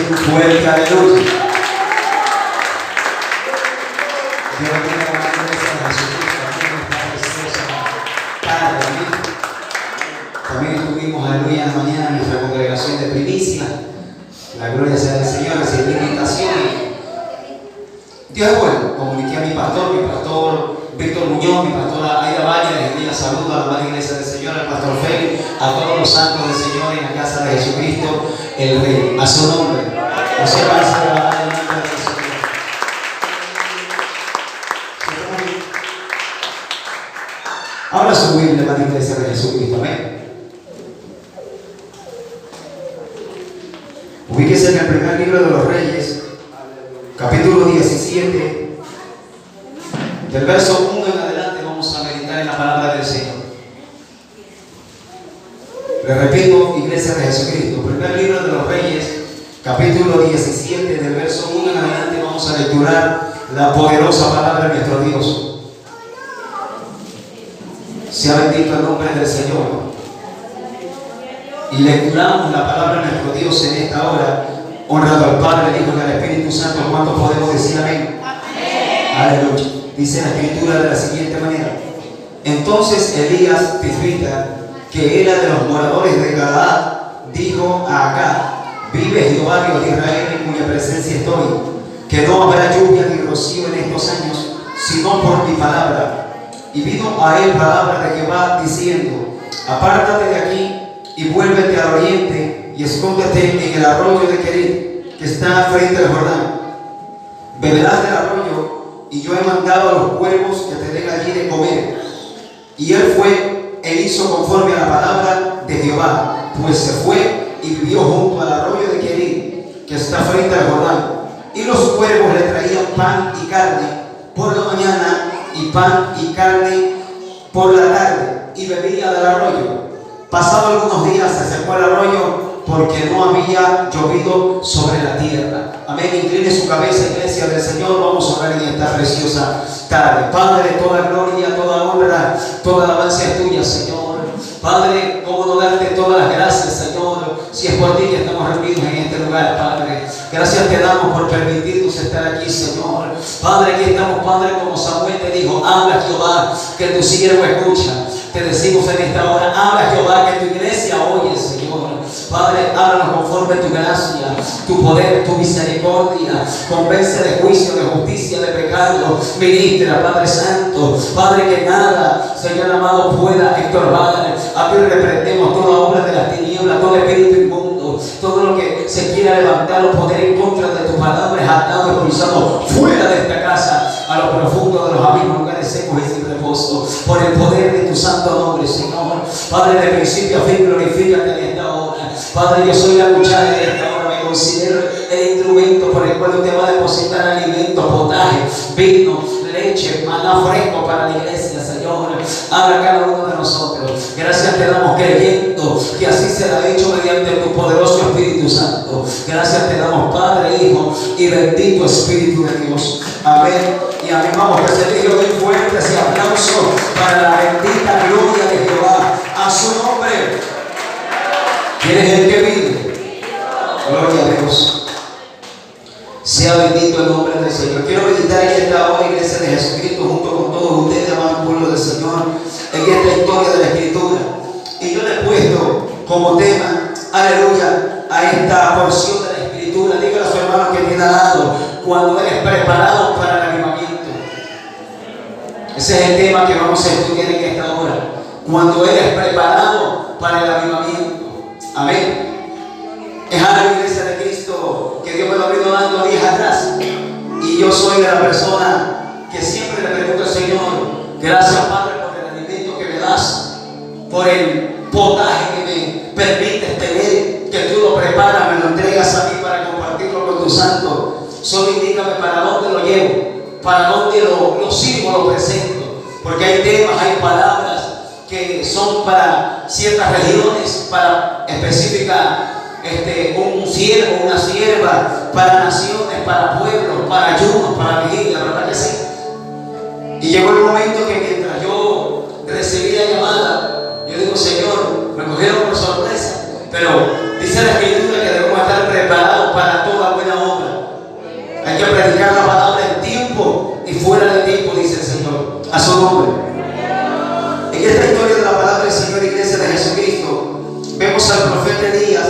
un fuerte aleluya. Dios bendiga a la iglesia de Jesucristo. Amén. Esta preciosa tarde. También estuvimos, aleluya, en la mañana en nuestra congregación de primicia. La gloria sea del Señor, recibí invitación. Dios es bueno. Comuniqué a mi pastor Víctor Muñoz, mi pastora Aida Valle, les envía saludos a la madre iglesia del Señor, al pastor Félix, a todos los santos del Señor en la casa de Jesucristo, el Rey. A su nombre. No se va a hacer la madre del Señor. Ahora su Biblia, madre iglesia de Jesucristo. Amén. Ubíquese en el primer libro de los Reyes, capítulo 17. Del verso 1 en adelante vamos a meditar en la palabra del Señor. Le repito, iglesia de Jesucristo, primer libro de los Reyes, capítulo 17, del verso 1 en adelante vamos a lecturar la poderosa palabra de nuestro Dios. Sea bendito el nombre del Señor. Y lecturamos la palabra de nuestro Dios en esta hora, honrando al Padre, al Hijo y al Espíritu Santo. ¿Cuántos podemos decir amén? Aleluya. Dice la escritura de la siguiente manera: entonces Elías Tisbita, que era de los moradores de Galaad, dijo a Acab: vive Jehová Dios de Israel, en cuya presencia estoy, que no habrá lluvia ni rocío en estos años, sino por mi palabra. Y vino a él palabra de Jehová diciendo: apártate de aquí y vuélvete al oriente y escóndete en el arroyo de Querit, que está frente al Jordán. Beberás del arroyo, y yo he mandado a los cuervos que te den allí de comer. Y él fue e hizo conforme a la palabra de Jehová, pues se fue y vivió junto al arroyo de Querit, que está frente al Jordán. Y los cuervos le traían pan y carne por la mañana, y pan y carne por la tarde, y bebía del arroyo. Pasado algunos días se secó el arroyo, porque no había llovido sobre la tierra. Amén. Incline su cabeza, iglesia del Señor. Vamos a orar en esta preciosa tarde. Padre, toda gloria, toda honra, toda alabanza es tuya, Señor. Padre, cómo no darte todas las gracias, Señor, si es por ti que estamos reunidos en este lugar, Padre. Gracias te damos por permitirnos estar aquí, Señor. Padre, aquí estamos, Padre, como Samuel te dijo: habla, Jehová, que tu siervo escucha. Te decimos en esta hora: habla, Jehová, que tu iglesia oye, Señor. Padre, háblanos conforme tu gracia, tu poder, tu misericordia. Convence de juicio, de justicia, de pecado. Ministra, Padre Santo. Padre, que nada, Señor amado, pueda estorbar. A ti reprendemos toda obra de las tinieblas, todo espíritu inmundo, todo lo que se quiera levantar o poner en contra de tu palabra es atado y expulsado fuera de esta casa, a lo profundo de los abismos, lugares secos y sin reposo, por el poder de tu santo nombre, Señor. Padre, de principio a fin, glorifícate en esta hora. Padre, yo soy la cuchara de esta hora, me considero el instrumento por el cual usted va a depositar alimento, potaje, vino, leche, maná fresco para la iglesia, Señor. Habla cada uno de nosotros. Gracias te damos creyendo que así será hecho mediante tu poderoso Espíritu Santo. Gracias te damos, Padre, Hijo y bendito Espíritu de Dios. Amén y amén. Vamos a recibir muy fuerte ese aplauso para la bendita gloria de Jehová. A su nombre. ¿Quién es el que vive? Gloria a Dios. Sea bendito el nombre del Señor. Quiero meditar en esta hora, iglesia de Jesucristo, junto con todos ustedes, amados pueblo del Señor, en esta historia de la Escritura. Y yo le he puesto como tema, aleluya, a esta porción de la Escritura. Dígale a su hermano que tiene al lado: cuando eres preparado para el avivamiento. Ese es el tema que vamos a estudiar en esta hora. Cuando eres preparado para el avivamiento. Amén. Es algo, iglesia de Cristo, que Dios me lo ha venido dando días atrás. Y yo soy de la persona que siempre le pregunto al Señor: gracias, Padre, por el alimento que me das, por el potaje que me permites tener, que tú lo preparas, me lo entregas a mí para compartirlo con tu santo. Solo indícame para dónde lo llevo, para dónde lo sirvo, lo presento. Porque hay temas, hay palabras que son para ciertas regiones, para específica, un siervo, una sierva, para naciones, para pueblos, para ayunos, para vigilia, ¿verdad que sí? Y llegó el momento que mientras yo recibí la llamada, yo digo: Señor, me cogieron por sorpresa, pero dice la Escritura que debemos estar preparados para toda su nombre. En esta historia de la palabra del Señor, iglesia de Jesucristo, vemos al profeta Elías,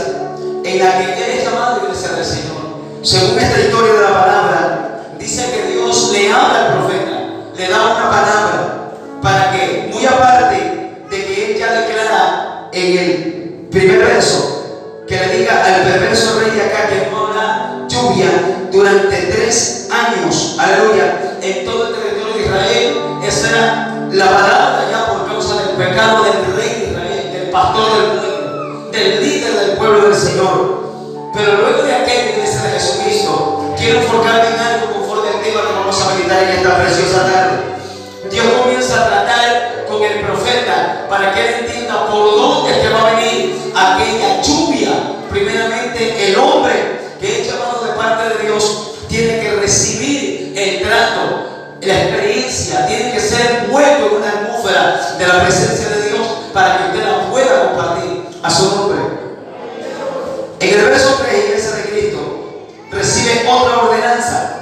en la que él es llamado iglesia del Señor. Según esta historia de la palabra, dice que Dios le habla al profeta, le da una palabra para que, muy aparte de que él ya declara en el primer verso, que le diga al perverso rey de acá que no habrá lluvia durante 3 años, aleluya, en todo el territorio de Israel. Esa era la palabra ya por causa del pecado del rey de Israel, del pastor del pueblo, del líder del pueblo del Señor. Pero luego de aquella iglesia de Jesucristo, quiero enfocarme en algo conforme al tema que vamos a meditar en esta preciosa tarde. Dios comienza a tratar con el profeta para que él entienda por dónde es que va a venir aquella lluvia. Primeramente, el hombre que es llamado de parte de Dios tiene que recibir el trato, la experiencia, tiene que ser envuelto en una atmósfera de la presencia de Dios para que usted la pueda compartir a su nombre. En el verso 3, iglesia de Cristo, recibe otra ordenanza: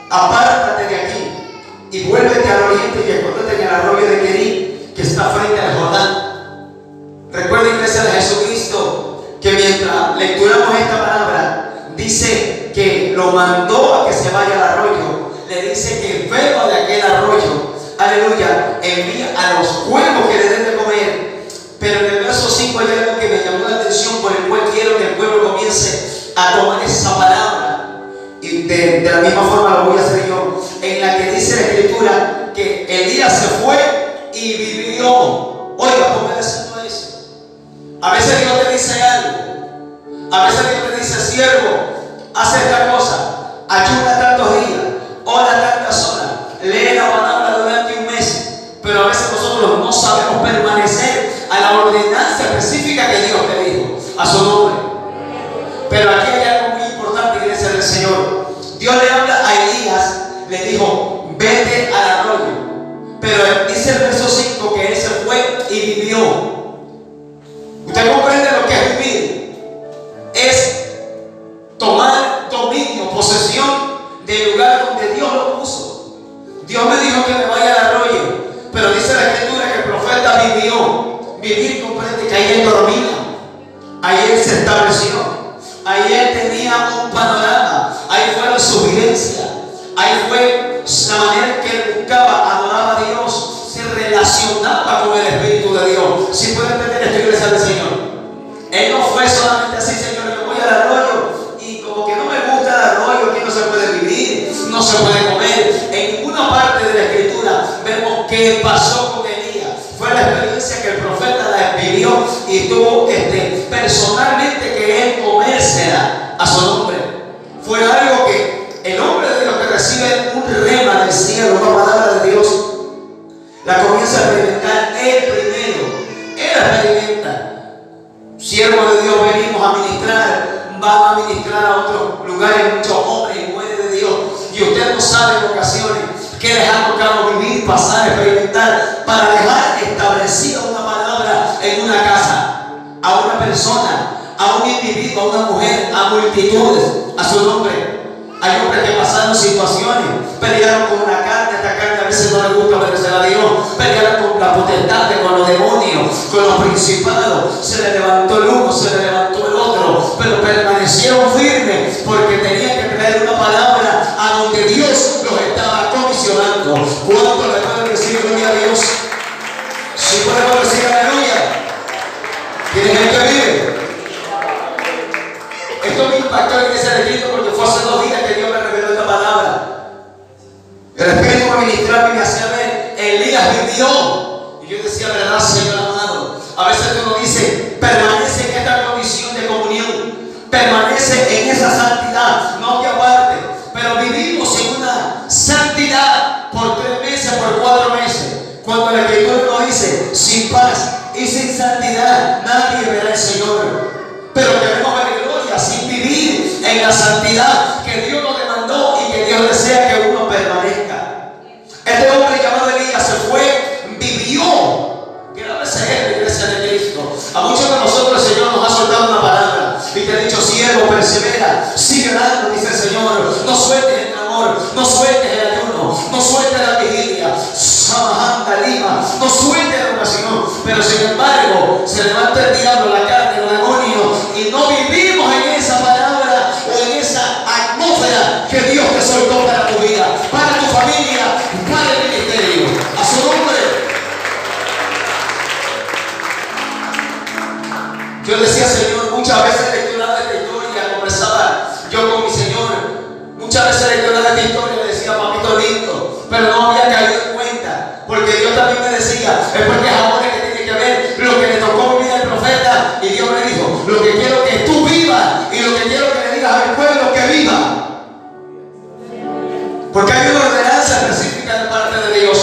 apártate de aquí y vuélvete al oriente y escóndete en el arroyo de Querí, que está frente al Jordán. Recuerda, iglesia de Jesucristo, que mientras lecturamos esta palabra, dice que lo mandó a que se vaya al arroyo. Le dice que beba de aquel arroyo, aleluya, envía a los cuervos que le den de comer. Pero en el verso 5 hay algo que me llamó la atención, por el cual quiero que el pueblo comience a tomar esa palabra, y de la misma forma lo voy a hacer yo, en la que dice la Escritura que Elías se fue y vivió. Oiga, ponme atención a eso. A veces Dios te dice algo, a veces Dios te dice: siervo, haz esta cosa, ayuna tantos días, ora tantas horas, lee la palabra durante un mes. Pero a veces nosotros no sabemos permanecer a la ordenanza específica que Dios te dijo, a su nombre. Pero aquí hay algo muy importante, iglesia del Señor. Dios le habla a Elías, le dijo: vete al arroyo. Pero dice el verso 5 que él se fue y vivió. ¿Usted comprende lo que es vivir? Es tomar dominio, posesión del lugar donde Dios lo puso. Dios me dijo que me vaya al arroyo, pero dice la Escritura que el profeta vivió. Vivir comprende que ahí él dormía, ahí él se estableció, ahí él tenía un panorama, ahí fue la su vivencia, ahí fue la manera que él buscaba, adoraba a Dios, se relacionaba con el Espíritu de Dios. Si puede entender esto, iglesia del Señor, él no fue solamente así: Señor, yo voy al arroyo y como que no me gusta el arroyo, aquí no se puede vivir, no se puede comer. En ninguna parte de la Escritura vemos qué pasó con Elías. Fue la experiencia que el profeta la vivió y tuvo personalmente que él comérsela a su nombre. Fue algo que el hombre de Dios que recibe un rema del cielo, una palabra de Dios, la comienza a experimentar él primero. Él experimenta. Siervos de Dios, venimos a ministrar, van a ministrar a otros lugares, muchos hombres y mujeres de Dios, y usted no sabe en ocasiones que les ha tocado vivir, pasar, experimentar, para dejar establecida una palabra en una casa, a una persona, a un individuo, a una mujer, a multitudes, a su nombre. Hay hombres que pasaron situaciones, pelearon con una carne, esta carne a veces no le gusta obedecer a Dios, pelearon con la potestad, con los demonios, con los principados, se le levantó el uno, se le levantó el otro, pero permanecieron firmes porque tenían que traer una palabra a donde Dios los estaba comisionando. ¿Cuánto le pueden decir gloria a Dios? Si podemos decir aleluya. ¿Quién es el que vive? Esto me impactó en la iglesia de Cristo porque fue hace 2 días que Dios me reveló esta palabra. El Espíritu me ministraba y me hacía ver: Elías vivió. Y yo decía: verdad, Señor amado. A veces uno dice: permanece en esta condición de comunión, permanece en esa santidad, no te apartes. Pero vivimos en una santidad por 3 meses, por 4 meses. Cuando la Escritura nos dice: sin paz y sin santidad nadie verá al Señor. Pero queremos ver gloria sin vivir en la santidad que Dios nos demandó y que Dios desea que uno permanezca. Este hombre llamado Elías se fue, vivió. Quiero ser la iglesia de Cristo. A muchos de nosotros el Señor nos ha soltado una palabra y te ha dicho: siervo, persevera, sigue orando, dice el Señor. No sueltes el amor, no sueltes el ayuno, no sueltes la vigilia. Samahanda, algo, se levanta el diablo, la carne, los demonios, y no vivimos en esa palabra o en esa atmósfera que Dios te soltó para tu vida, para tu familia, para el ministerio. A su nombre. Yo decía, Señor, muchas veces lecturaba esta historia, conversaba yo con mi Señor. Muchas veces lecturaba esta historia y le decía, papito lindo, pero no había caído en cuenta, porque Dios también me decía, es porque es ahora que tiene que ver lo que le tocó vivir al profeta. Y Dios me dijo, lo que quiero que tú vivas y lo que quiero que le digas al pueblo que viva. Porque hay una ordenanza específica de parte de Dios.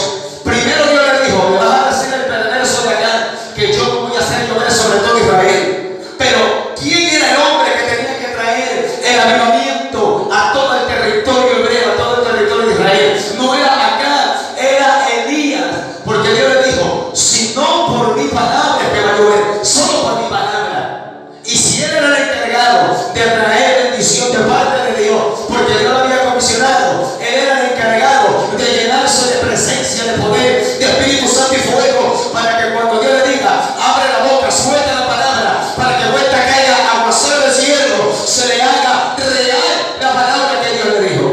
Primero Dios le dijo, me vas a decir el perverso de acá, que yo voy a hacer llover sobre todo Israel. Pero ¿quién era el hombre que tenía que traer el avivamiento a todo el territorio hebreo, a todo el territorio de Israel? No era acá, era Elías. Porque Dios le dijo, si no por mi palabra es que va a llover, solo por mi palabra. Y si él era el encargado de traer bendición de parte de Dios, porque Dios lo había comisionado, él era el encargado de llenarse de presencia, de poder, de Espíritu Santo y fuego, para que cuando Dios le diga, abre la boca, suelta la palabra, para que vuelta caiga aguacero del cielo, se le haga real la palabra que Dios le dijo.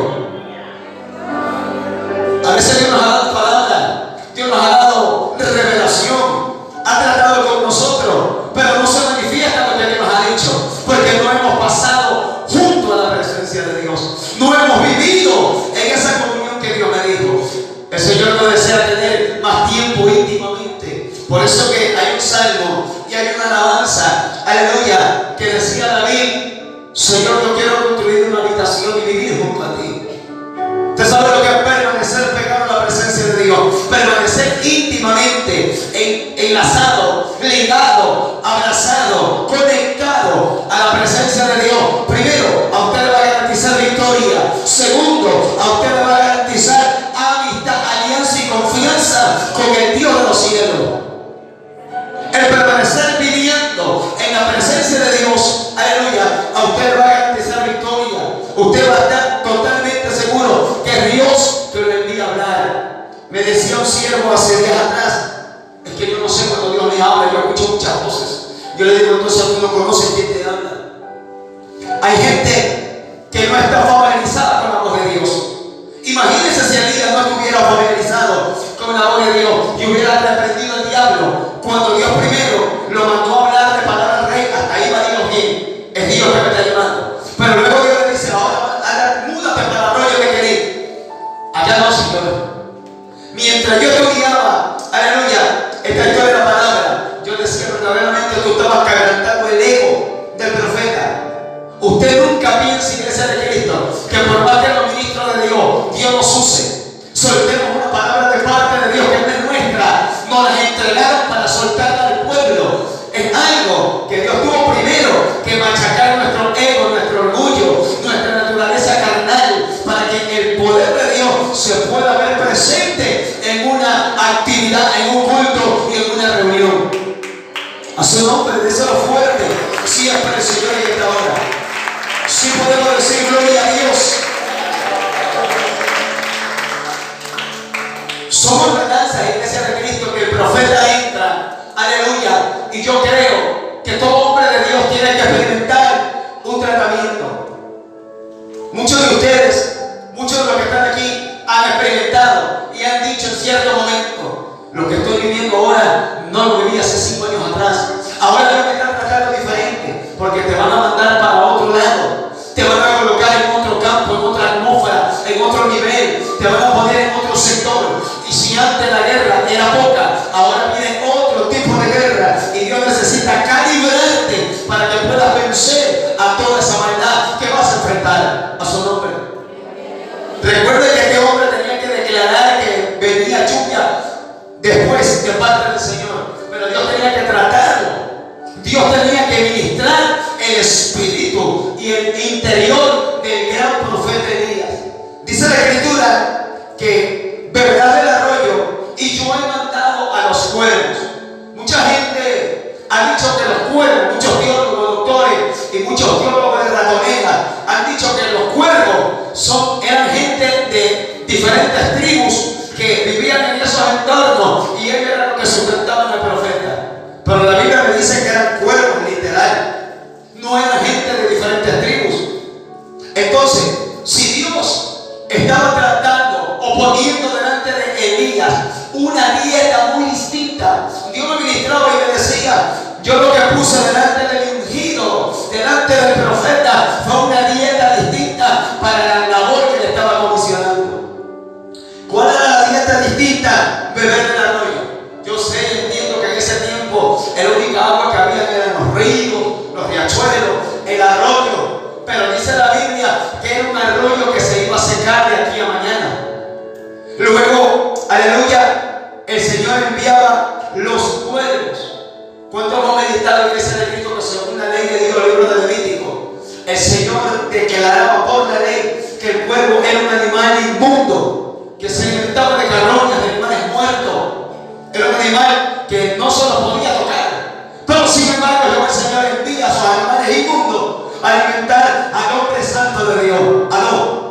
A veces Dios nos ha dado palabra, Dios nos ha dado revelación, ha tratado con nosotros, pero no se manifiesta lo que Dios nos ha dicho, porque no hemos pasado junto a la presencia de Dios, no hemos vivido en esa comunión que Dios me dijo. El Señor no desea tener más tiempo íntimamente. Por eso que hay un salmo y hay una alabanza, aleluya, que decía David, Señor, yo quiero construir una habitación y vivir junto a ti. Usted sabe lo que es permanecer pegado a la presencia de Dios, permanecer íntimamente enlazado, ligado, abrazado, conectado a la presencia de Dios. Primero, a usted le va a garantizar victoria. Segundo, a usted le va a garantizar amistad, alianza y confianza con el Dios de los cielos. El permanecer viviendo en la presencia de Dios, aleluya, a usted le va a garantizar victoria. Usted va a estar totalmente seguro que Dios te lo envía a hablar. Me decía un siervo hace días atrás, es que yo no sé cuando Dios me habla, yo escucho muchas voces. Yo le digo, entonces tú no conoces quién te habla. Hay gente que no está familiarizada con la voz de Dios. Imagínense si Elías no estuviera familiarizado con la voz de Dios y hubiera reprendido al diablo cuando Dios primero lo mandó a hablar de palabra al rey. Hasta ahí va Dios bien, es Dios que me está llamando. Pero luego Dios le dice, ahora múdate para el arroyo que querés. Allá no, Señor. Mientras yo te guiaba, aleluya, esta historia de la palabra, yo decía, verdaderamente tú estabas quebrantando el ego del profeta. Usted nunca piense, iglesia de Cristo, que por más que los ministros de Dios, Dios nos use. Soltemos una palabra de parte de Dios que no es nuestra, nos la entregaron para soltarla al pueblo. Es algo que Dios tuvo primero que machacar nuestro ego, nuestro orgullo, nuestra naturaleza carnal, para que el poder de Dios se pueda ver presente en una actividad, en un culto y en una reunión. A su nombre, déselo fuerte, siempre el Señor en esta hora. Sí podemos decir gloria a Dios. Somos ordenanzas, iglesia de Cristo, que el profeta entra, aleluya, y yo creo que todo hombre de Dios tiene que experimentar un tratamiento. Muchos de ustedes, muchos de los que están aquí han experimentado y han dicho en cierto momento, lo que estoy viviendo ahora no lo viví hace 5 años atrás. Ahora Dios me está tratando diferente, porque te van a mandar para otro lado, te van a colocar en otro campo, en otra atmósfera, en otro nivel, te van a poner en otro sector. Y si antes la guerra era poca, ahora viene otro tipo de guerra, y Dios necesita calibrarte para que puedas vencer a toda esa maldad que vas a enfrentar. A su nombre. Recuerde que este hombre tenía que declarar que venía lluvia después de parte del Señor, pero Dios tenía que tratarlo. Dios tenía que ministrar el espíritu y el interior del gran profeta Elías. Dice la Escritura que beberá del arroyo y yo he mandado a los cuervos. Mucha gente ha dicho que los cuervos, muchos teólogos, doctores y muchos teólogos de ratonera han dicho que los cuervos eran gente de diferentes tribus que vivían en esos entornos y ellos eran los que sustentaban al profeta. Pero la Biblia me si Dios estaba tratando o poniendo delante de Elías una dieta muy distinta, Dios me ministraba y me decía: yo lo que puse delante del ungido, delante del profeta, fue una dieta distinta para la labor que le estaba comisionando. ¿Cuál era la dieta distinta? Beber del arroyo. Yo sé y entiendo que en ese tiempo la única agua que había eran los ríos, los riachuelos, el arroyo. Pero dice la Biblia que era un arroyo que se iba a secar de aquí a mañana. Luego, aleluya, el Señor enviaba los cuervos. ¿Cuánto hemos meditado en ese decreto que según la ley de Dios, el libro de Levítico, el Señor declaraba por la ley que el cuervo era un animal inmundo, que se alimentaba de carroñas, de animales muertos? Era un animal que no se lo podía tocar. Pero sin embargo, el Señor envía a sus animales inmundos a alimentar al hombre santo de Dios. Aló.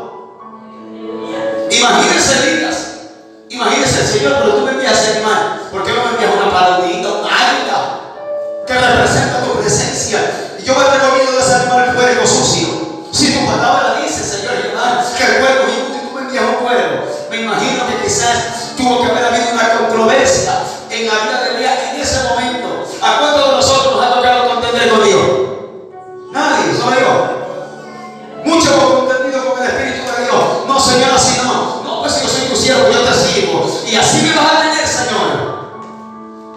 Imagínense, Elías. Imagínense, Señor, pero tú me envías ese animal. ¿Por qué no me envías una palomita, un águila que representa tu presencia? Y yo me recomiendo de ese animal el cuervo sucio. Si tu palabra dice, Señor Jehová, que el cuervo es inmundo y tú me envías un cuervo, me imagino que quizás tuvo que haber habido una controversia en la vida de Elías en ese momento. ¿A cuántos de nosotros nos ha tocado contender con Dios? Nadie, solo yo. Muchos hemos contendido con el Espíritu de Dios. No, Señor, así no. No, pues si yo soy tu siervo, yo te sirvo. Y así me vas a tener, Señor.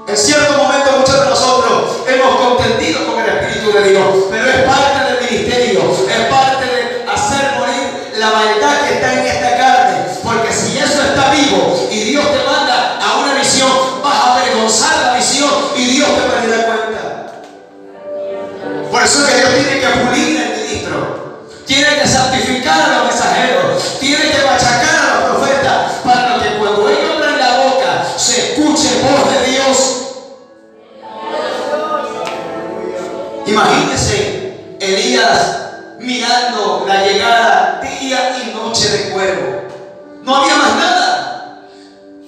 En cierto momento muchos de nosotros hemos contendido con el Espíritu de Dios, pero es parte del ministerio, es parte de hacer morir la maldad que está en esta carne. Porque si eso está vivo y Dios te manda a una misión, vas a avergonzar la misión y Dios te pedirá cuenta. Por eso es que Dios tiene que pulir al ministro, tiene que santificar a los mensajeros, tiene que machacar a los profetas, para que cuando ellos abran la boca se escuche voz de Dios. Imagínense Elías mirando la llegada día y noche de cuervo. No había más nada.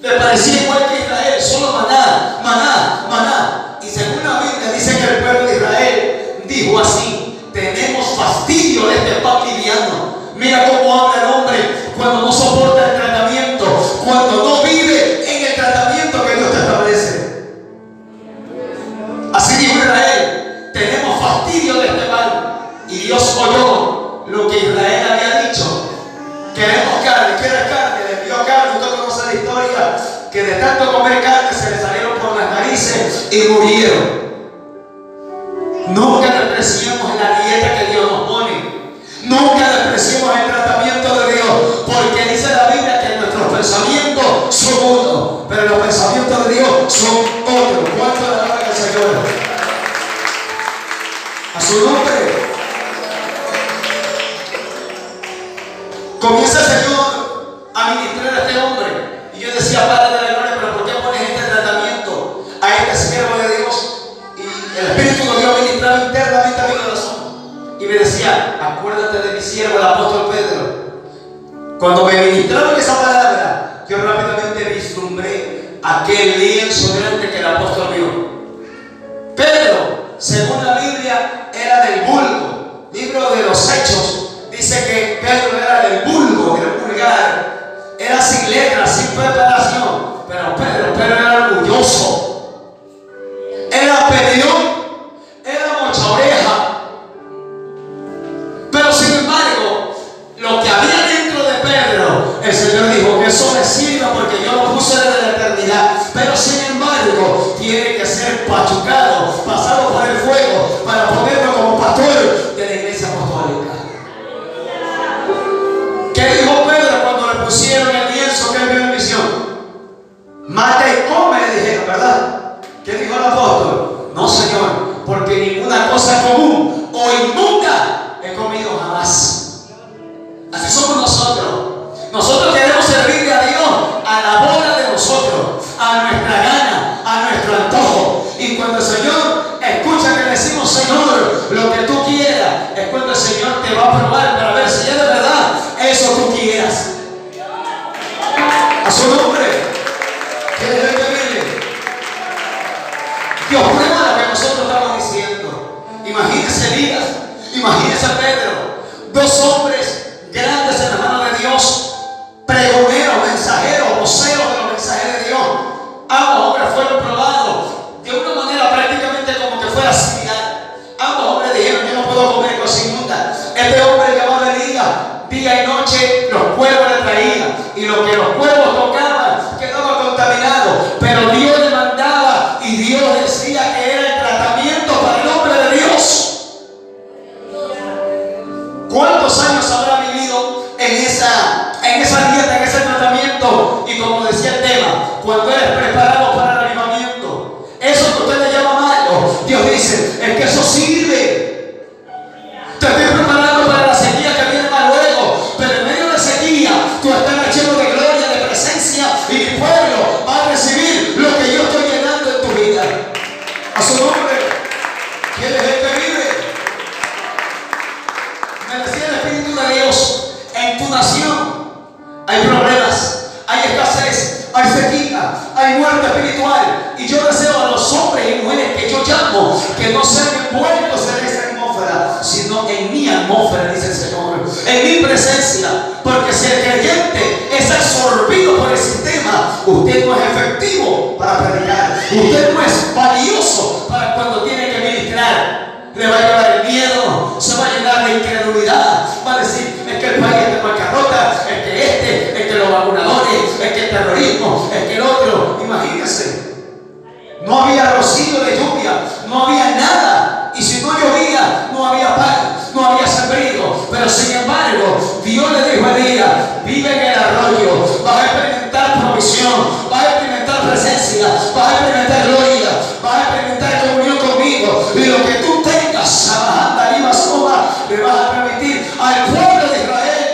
Le parecía igual que Israel, solo maná, maná, maná. Y según la Biblia dice que el pueblo de Israel dijo así: tenemos fastidio de este pan liviano. Mira cómo habla el hombre cuando no soporta el tratamiento, cuando no vive en el tratamiento que Dios te establece. Así dijo Israel: tenemos fastidio de este pan. Y Dios oyó lo que Israel había dicho: queremos carne, ¿quieres carne? Le envió carne. Usted conoce la historia, que de tanto comer carne se le salieron por las narices y murieron. Nunca despreciemos la dieta que Dios nos pone. Nunca despreciemos el tratamiento de Dios, porque dice la Biblia que nuestros pensamientos son unos, pero los pensamientos de Dios son otros. ¿Cuánto le alaban al Señor? A su nombre. Comienza el Señor a ministrar a este hombre. Y yo decía: Padre de la gloria, pero ¿por qué pones este tratamiento a este siervo de Dios? Y el Espíritu de Dios ministraba internamente a mi corazón. Y me decía: acuérdate de mi siervo, el apóstol Pedro. Cuando me ministraron esa palabra, yo rápidamente vislumbré aquel lienzo grande que el apóstol vio. Pedro, según la Biblia, era del vulgo. Libro de los Hechos dice que Pedro era del vulgo, del vulgar, era sin letras, sin preparación. Pero Pedro era orgulloso, era peleón, era mocha oreja. Pero sin embargo, lo que había dentro de Pedro, el Señor dijo: que eso me sirva, porque yo lo puse desde la eternidad. Pero sin embargo, tiene que ser pachucado, pasado por el fuego, para ponerlo como pastor de la iglesia apostólica. ¿Qué dijo Pedro cuando le pusieron el lienzo que él vio en visión? Mata y come, le dijeron, ¿verdad? ¿Qué dijo el apóstol? No, Señor, porque ninguna cosa común o inmunda he comido jamás. Así somos nosotros. Nosotros queremos servirle a Dios a la bola de nosotros, a nuestra gana, a nuestro antojo. Y cuando el Señor escucha que le decimos: Señor, lo que tú quieras, es cuando el Señor te va a probar para ver si es de verdad eso tú quieras. A su nombre. Que Dios te bendiga. Dios prueba lo que nosotros estamos diciendo. Imagínese Elías, imagínese Pedro, dos hombres grandes noche los cuervos le traían y lo que los cuervos tocaban quedaba contaminado, pero Dios le mandaba y Dios decía que era el tratamiento para el hombre de Dios. ¿Cuántos años habrá vivido en esa dieta, en ese tratamiento? Y como decía el tema, cuando eres preparado para el avivamiento, eso que usted le llama malo, Dios dice, es que eso sirve. Te estoy preparando para la sequía que viene más luego, pero en medio de la sequía tú estás lleno de gloria, de presencia, y mi pueblo va a recibir lo que yo estoy llenando en tu vida. A su nombre. ¿Quién es el que vive? Me decía el Espíritu de Dios, en tu nación hay problemas, hay escasez, hay sequía, hay muerte espiritual, y yo deseo a los hombres y mujeres que yo llamo que no sean envueltos en esa atmósfera, sino en mi atmósfera, dice el Señor, en mi presencia, porque si el creyente es absorbido por el sistema, usted no es efectivo para predicar, usted no es valioso para cuando tiene que ministrar. Le va a llevar el miedo, se va a llenar de incredulidad, va a decir, es que el país está en bancarrota, es que los vacunadores, es que el terrorismo, es que el otro. Imagínense, no había rocío de lluvia, no había nada, y si no llovía, no había pan, no había sembrío, pero sin embargo, Dios le dijo a Elías, vive en el arroyo, vas a experimentar provisión, vas a experimentar presencia, vas a experimentar gloria, vas a experimentar comunión conmigo, y lo que tú tengas, le vas a permitir al pueblo de Israel.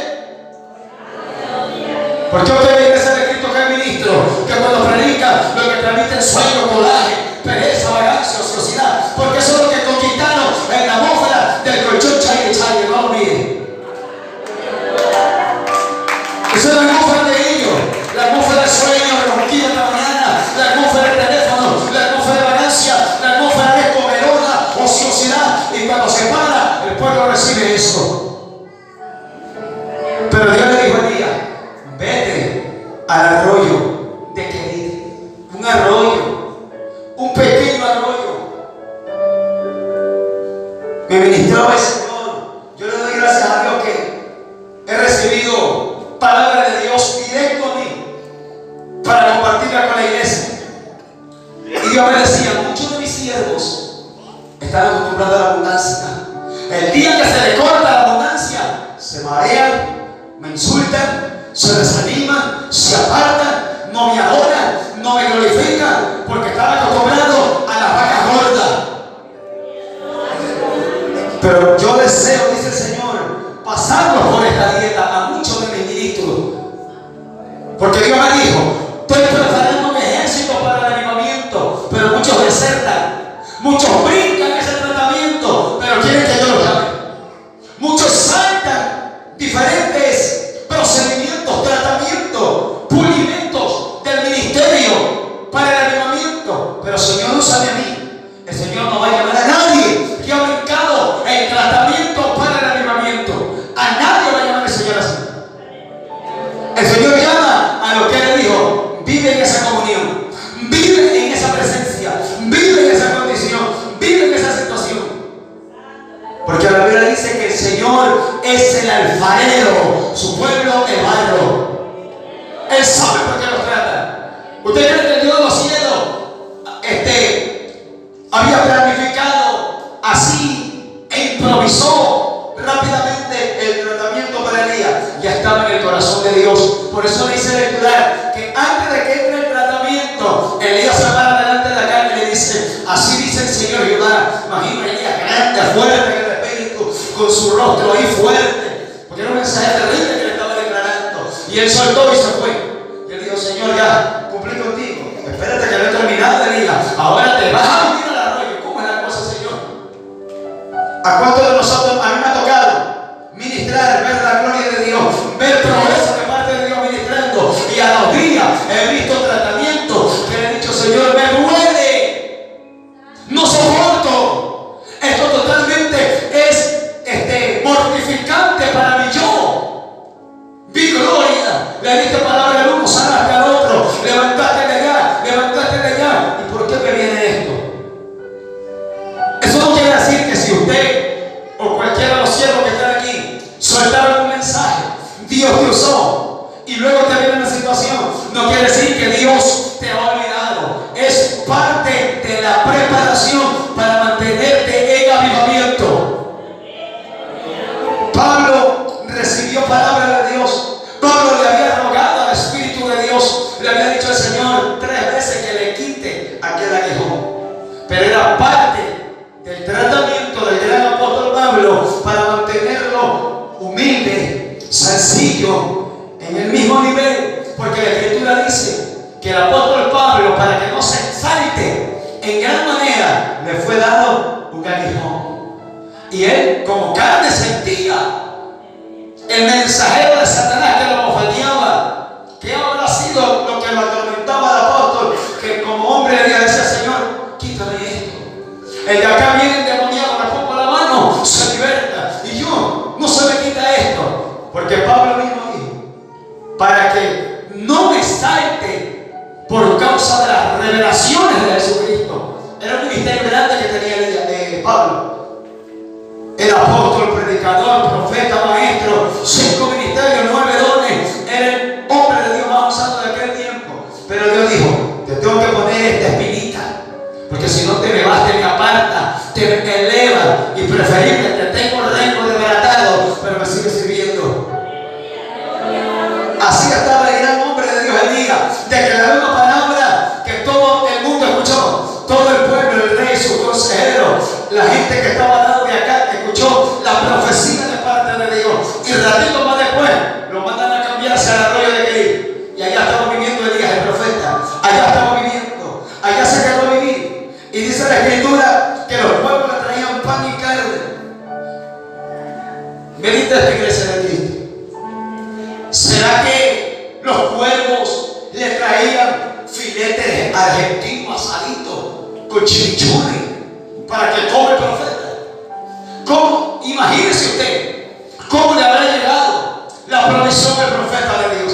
Porque usted ve iglesia de Cristo que es ministro, que cuando predica lo que transmite sueño, coraje, pereza, vagancia, ociosidad, porque eso es lo que conquistaron en la atmósfera del colchón Chaire, no lo mire. Esa es la atmósfera de ellos, la atmósfera del sueño, de los moquillos de la mañana, la atmósfera del teléfono, la atmósfera de vagancia, la atmósfera de comelona, ociosidad, y cuando se para, el pueblo recibe eso. Pero Dios le dijo a Elías, vete al arroyo de Kerit, un arroyo, un pequeño arroyo. Me ministraba el Señor. Yo le doy gracias a Dios que he recibido palabra de Dios directo a mí para compartirla con la iglesia. Y Dios me decía, muchos de mis siervos están acostumbrados a la abundancia. El día que se le corta la abundancia, se marean, me insultan, se desaniman, se apartan, no me adoran, no me glorifican, porque están acostumbrados a las vacas gordas. Pero yo deseo, dice el Señor, pasarlos por esta dieta a muchos de mis ministros, porque Dios me dijo, estoy preparando mi ejército para el avivamiento, pero muchos desertan, muchos brincan ese tratamiento, pero quieren que yo lo llame. Muchos saltan diferentes procedimientos, tratamientos, pulimentos del ministerio para el avivamiento, pero Señor, úsame a mí. El Señor no va a llamar a nadie que ha brincado el tratamiento para el avivamiento. A nadie va a llamar el Señor así. El Señor llama a lo que Él le dijo, vive en esa comunión, vive en esa presencia, vive en esa condición, vive en esa situación. Porque la Biblia dice que el Señor es el alfarero, su pueblo el barro. Él sabe por qué los trata. ¿Usted cree que el Dios de los cielos había planificado así e improvisó rápidamente el tratamiento para Elías? Ya estaba en el corazón de Dios. Por eso le dice el titular que antes de que entre el tratamiento, Elías se para delante de la carne y le dice, así dice el Señor Jehová. Imagino a Elías grande, fuerte en el espíritu, con su rostro ahí fuerte, porque era un mensaje terrible que le estaba declarando. Y él soltó y se fue. Y él dijo, Señor, ya cumplí contigo, espérate que no he terminado. Elías, ahora te vas a unir al arroyo. ¿Cómo es la cosa, Señor? ¿A cuántos de nosotros, a mí me ha tocado ministrar, ver la gloria de Dios, ver progreso de parte de Dios ministrando, y a los días he visto tratamientos que le he dicho, Señor, me duele, no soporto, esto totalmente es mortificante para mi yo. Vi gloria, le diste palabra al uno, sanaste al otro, levantaste de allá, levantaste de allá. ¿Y por qué me viene esto? Eso no quiere decir que si usted Dios te usó y luego te viene una situación, no quiere decir que Dios te ha olvidado. Es parte de la preparación para mantenerte en avivamiento. Pablo recibió palabra de Dios. Pablo le había rogado al Espíritu de Dios, le había dicho al Señor 3 veces que le quite aquel aguijón. Pero era parte del tratamiento del gran apóstol Pablo para mantenerlo humilde, sencillo, en el mismo nivel. Porque la Escritura dice que el apóstol Pablo, para que no se exalte en gran manera, le fue dado un aguijón. Y él, como carne, sentía el mensajero de Satanás que lo bofeteaba. ¿Qué habrá sido lo que lo atormentaba al apóstol? Que como hombre de Dios decía: Señor, quítame esto. El de acá viene endemoniado, me pongo la mano, se liberta. Y yo, no se me quita esto. Porque Pablo mismo dijo: para que no me salte por causa de las revelaciones de Jesucristo. Era un ministerio grande que tenía Pablo. Era apóstol, predicador, profeta, maestro, 5 ministerios, 9 dones. Era el hombre de Dios más usado de aquel tiempo. Pero Dios dijo: te tengo que poner esta espinita, porque si no te me vas, te me aparta, te eleva, y preferible te tengo el reino desbaratado, pero me sigue sirviendo. Así estaba el gran hombre de Dios Elías, de que le da una palabra que todo el mundo escuchó, todo el pueblo, el rey, su consejero, la gente que estaba al lado de acá, escuchó la profecía de parte de Dios. Y ratito más después lo mandan a cambiarse al arroyo de Keí. Y allá estaba viviendo Elías el profeta. Allá estaba viviendo. Allá se quedó a vivir. Y dice la Escritura que los pueblos le traían pan y carne. Medita esta iglesia de Cristo. ¿Será que los cuervos le traían filetes argentinos asaditos con chimichurri para que come el profeta? ¿Cómo? Imagínese usted cómo le habrá llegado la provisión del profeta de Dios.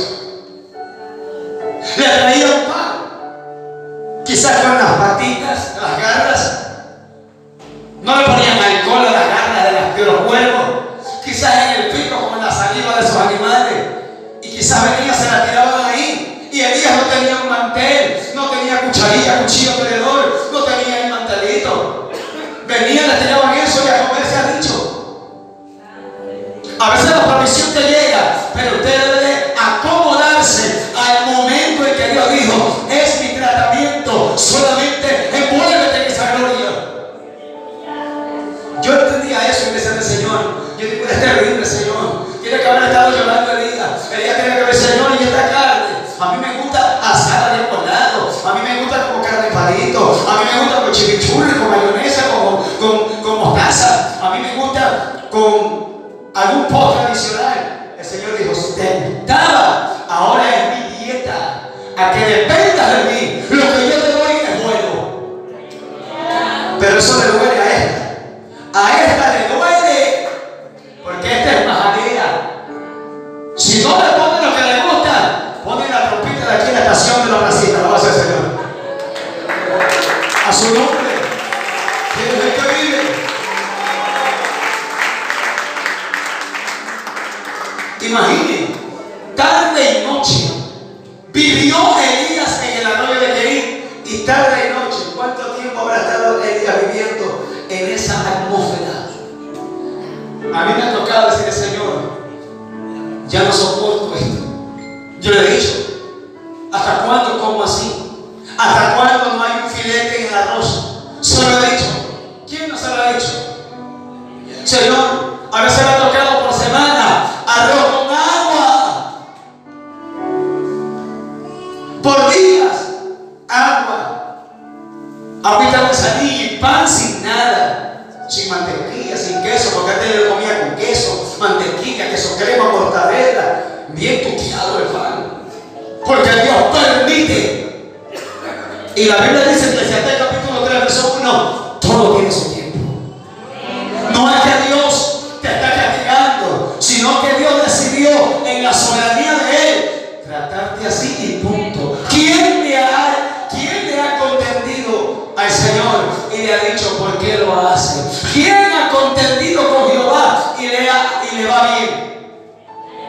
Le traían pan, quizás con las patitas, las garras. No le ponían alcohol a las garras de los cuervos, quizás en el pico, como en la saliva de sus animales. Y quizás venían, se la tiraban ahí. Y Elías no tenía un mantel, no tenía cucharilla, cuchillo, tenedor, no tenía el mantelito. Venían, le tiraban eso y a comer se ha dicho. A veces la provisión te llega, pero usted debe de acomodarse al momento en que Dios dijo: es mi tratamiento, solamente envuélvete en esa gloria. Yo entendía eso y me decía el Señor. Yo digo: es terrible, Señor. Tiene que haber estado llorando Elías. Elías tiene que ver: Señor, y esta carne. A mí me gusta asada de colado. A mí me gusta como carne de palito. A mí me gusta con chimichurri, con mayonesa, con mostaza. A mí me gusta con algún postre adicional. El Señor dijo: si te gustaba, ahora es mi dieta. A que dependas de mí. Lo que yo te doy es bueno. Pero eso le duele a esta. A esta le duele, porque esta es majadera. Si no le ponen lo que le gusta, ponen la trompita de aquí en la estación de la placita. Lo va a hacer, Señor. A su nombre. ¿Quién es el que vive? Imaginen, tarde y noche vivió Elías en el arroyo de Keí. Y tarde y noche, ¿cuánto tiempo habrá estado Elías viviendo en esa atmósfera? A mí me ha tocado decirle: Señor, ya no soporto esto. Yo le he dicho: ¿hasta cuándo como así? ¿Hasta cuándo no hay un filete en el arroz? Se lo he dicho. ¿Quién no se lo ha dicho? Señor, a veces me ha tocado por semana arroz con agua. Por días, agua. Agüita manzanilla y pan sin nada. Sin mantequilla, sin queso, porque antes le comía con queso, mantequilla, queso crema, mortadela, bien tuqueado el pan. Porque Dios permite. Y la Biblia dice en Eclesiastés capítulo 3, verso 1: todo tiene su tiempo. No es que Dios te está castigando, sino que Dios decidió en la soberanía de Él tratarte así y punto. ¿Quién le ha contendido al Señor y le ha dicho por qué lo hace? ¿Quién ha contendido con Jehová y le va bien?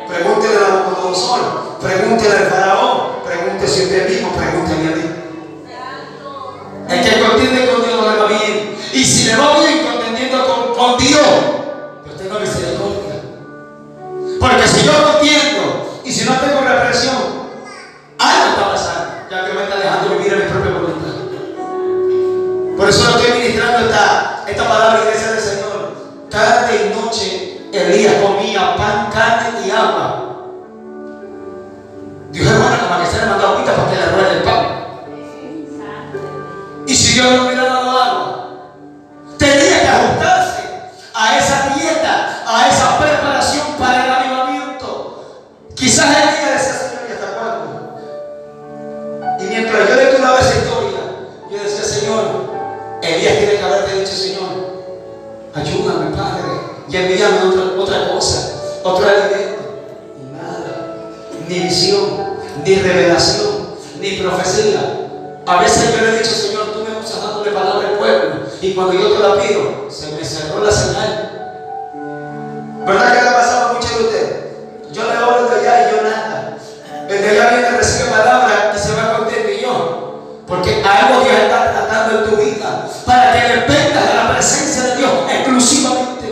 Pregunta pregúntele a Nabucodonosor, pregúntele al faraón, pregúntese usted mismo, pregúntele a mí. El que contiende con Dios no le va bien. Y si le va bien contendiendo con Dios, yo tengo misericordia. Porque si yo contiendo y si no tengo represión, algo está pasando, ya que me está dejando vivir en mi propia voluntad. Por eso no estoy ministrando esta palabra, iglesia del Señor. Tarde y noche Elías comía pan, carne y agua. Dios es bueno, como que se le mandó agüita para que le ruede el pan. Y si Dios no hubiera dado agua, tenía que ajustarse a esa dieta, a esa preparación para el avivamiento. Quizás Elías decía, Señor, ¿y hasta cuándo? Y mientras yo lecturaba esa historia, yo decía, Señor, Elías tiene que haberte dicho, Señor, ayúdame, Padre, y envíame otra cosa, otro alimento. Y nada, ni visión, ni revelación, ni profecía. A veces yo le he dicho, Señor, tú me usas dándole palabra al pueblo, y cuando yo te la pido, se me cerró la señal. ¿Verdad que le ha pasado a muchos de ustedes? Yo le oro de allá y yo nada. El de allá viene, recibe palabra y se va contento y yo. Porque algo Dios está tratando en tu vida para que dependas de la presencia de Dios exclusivamente.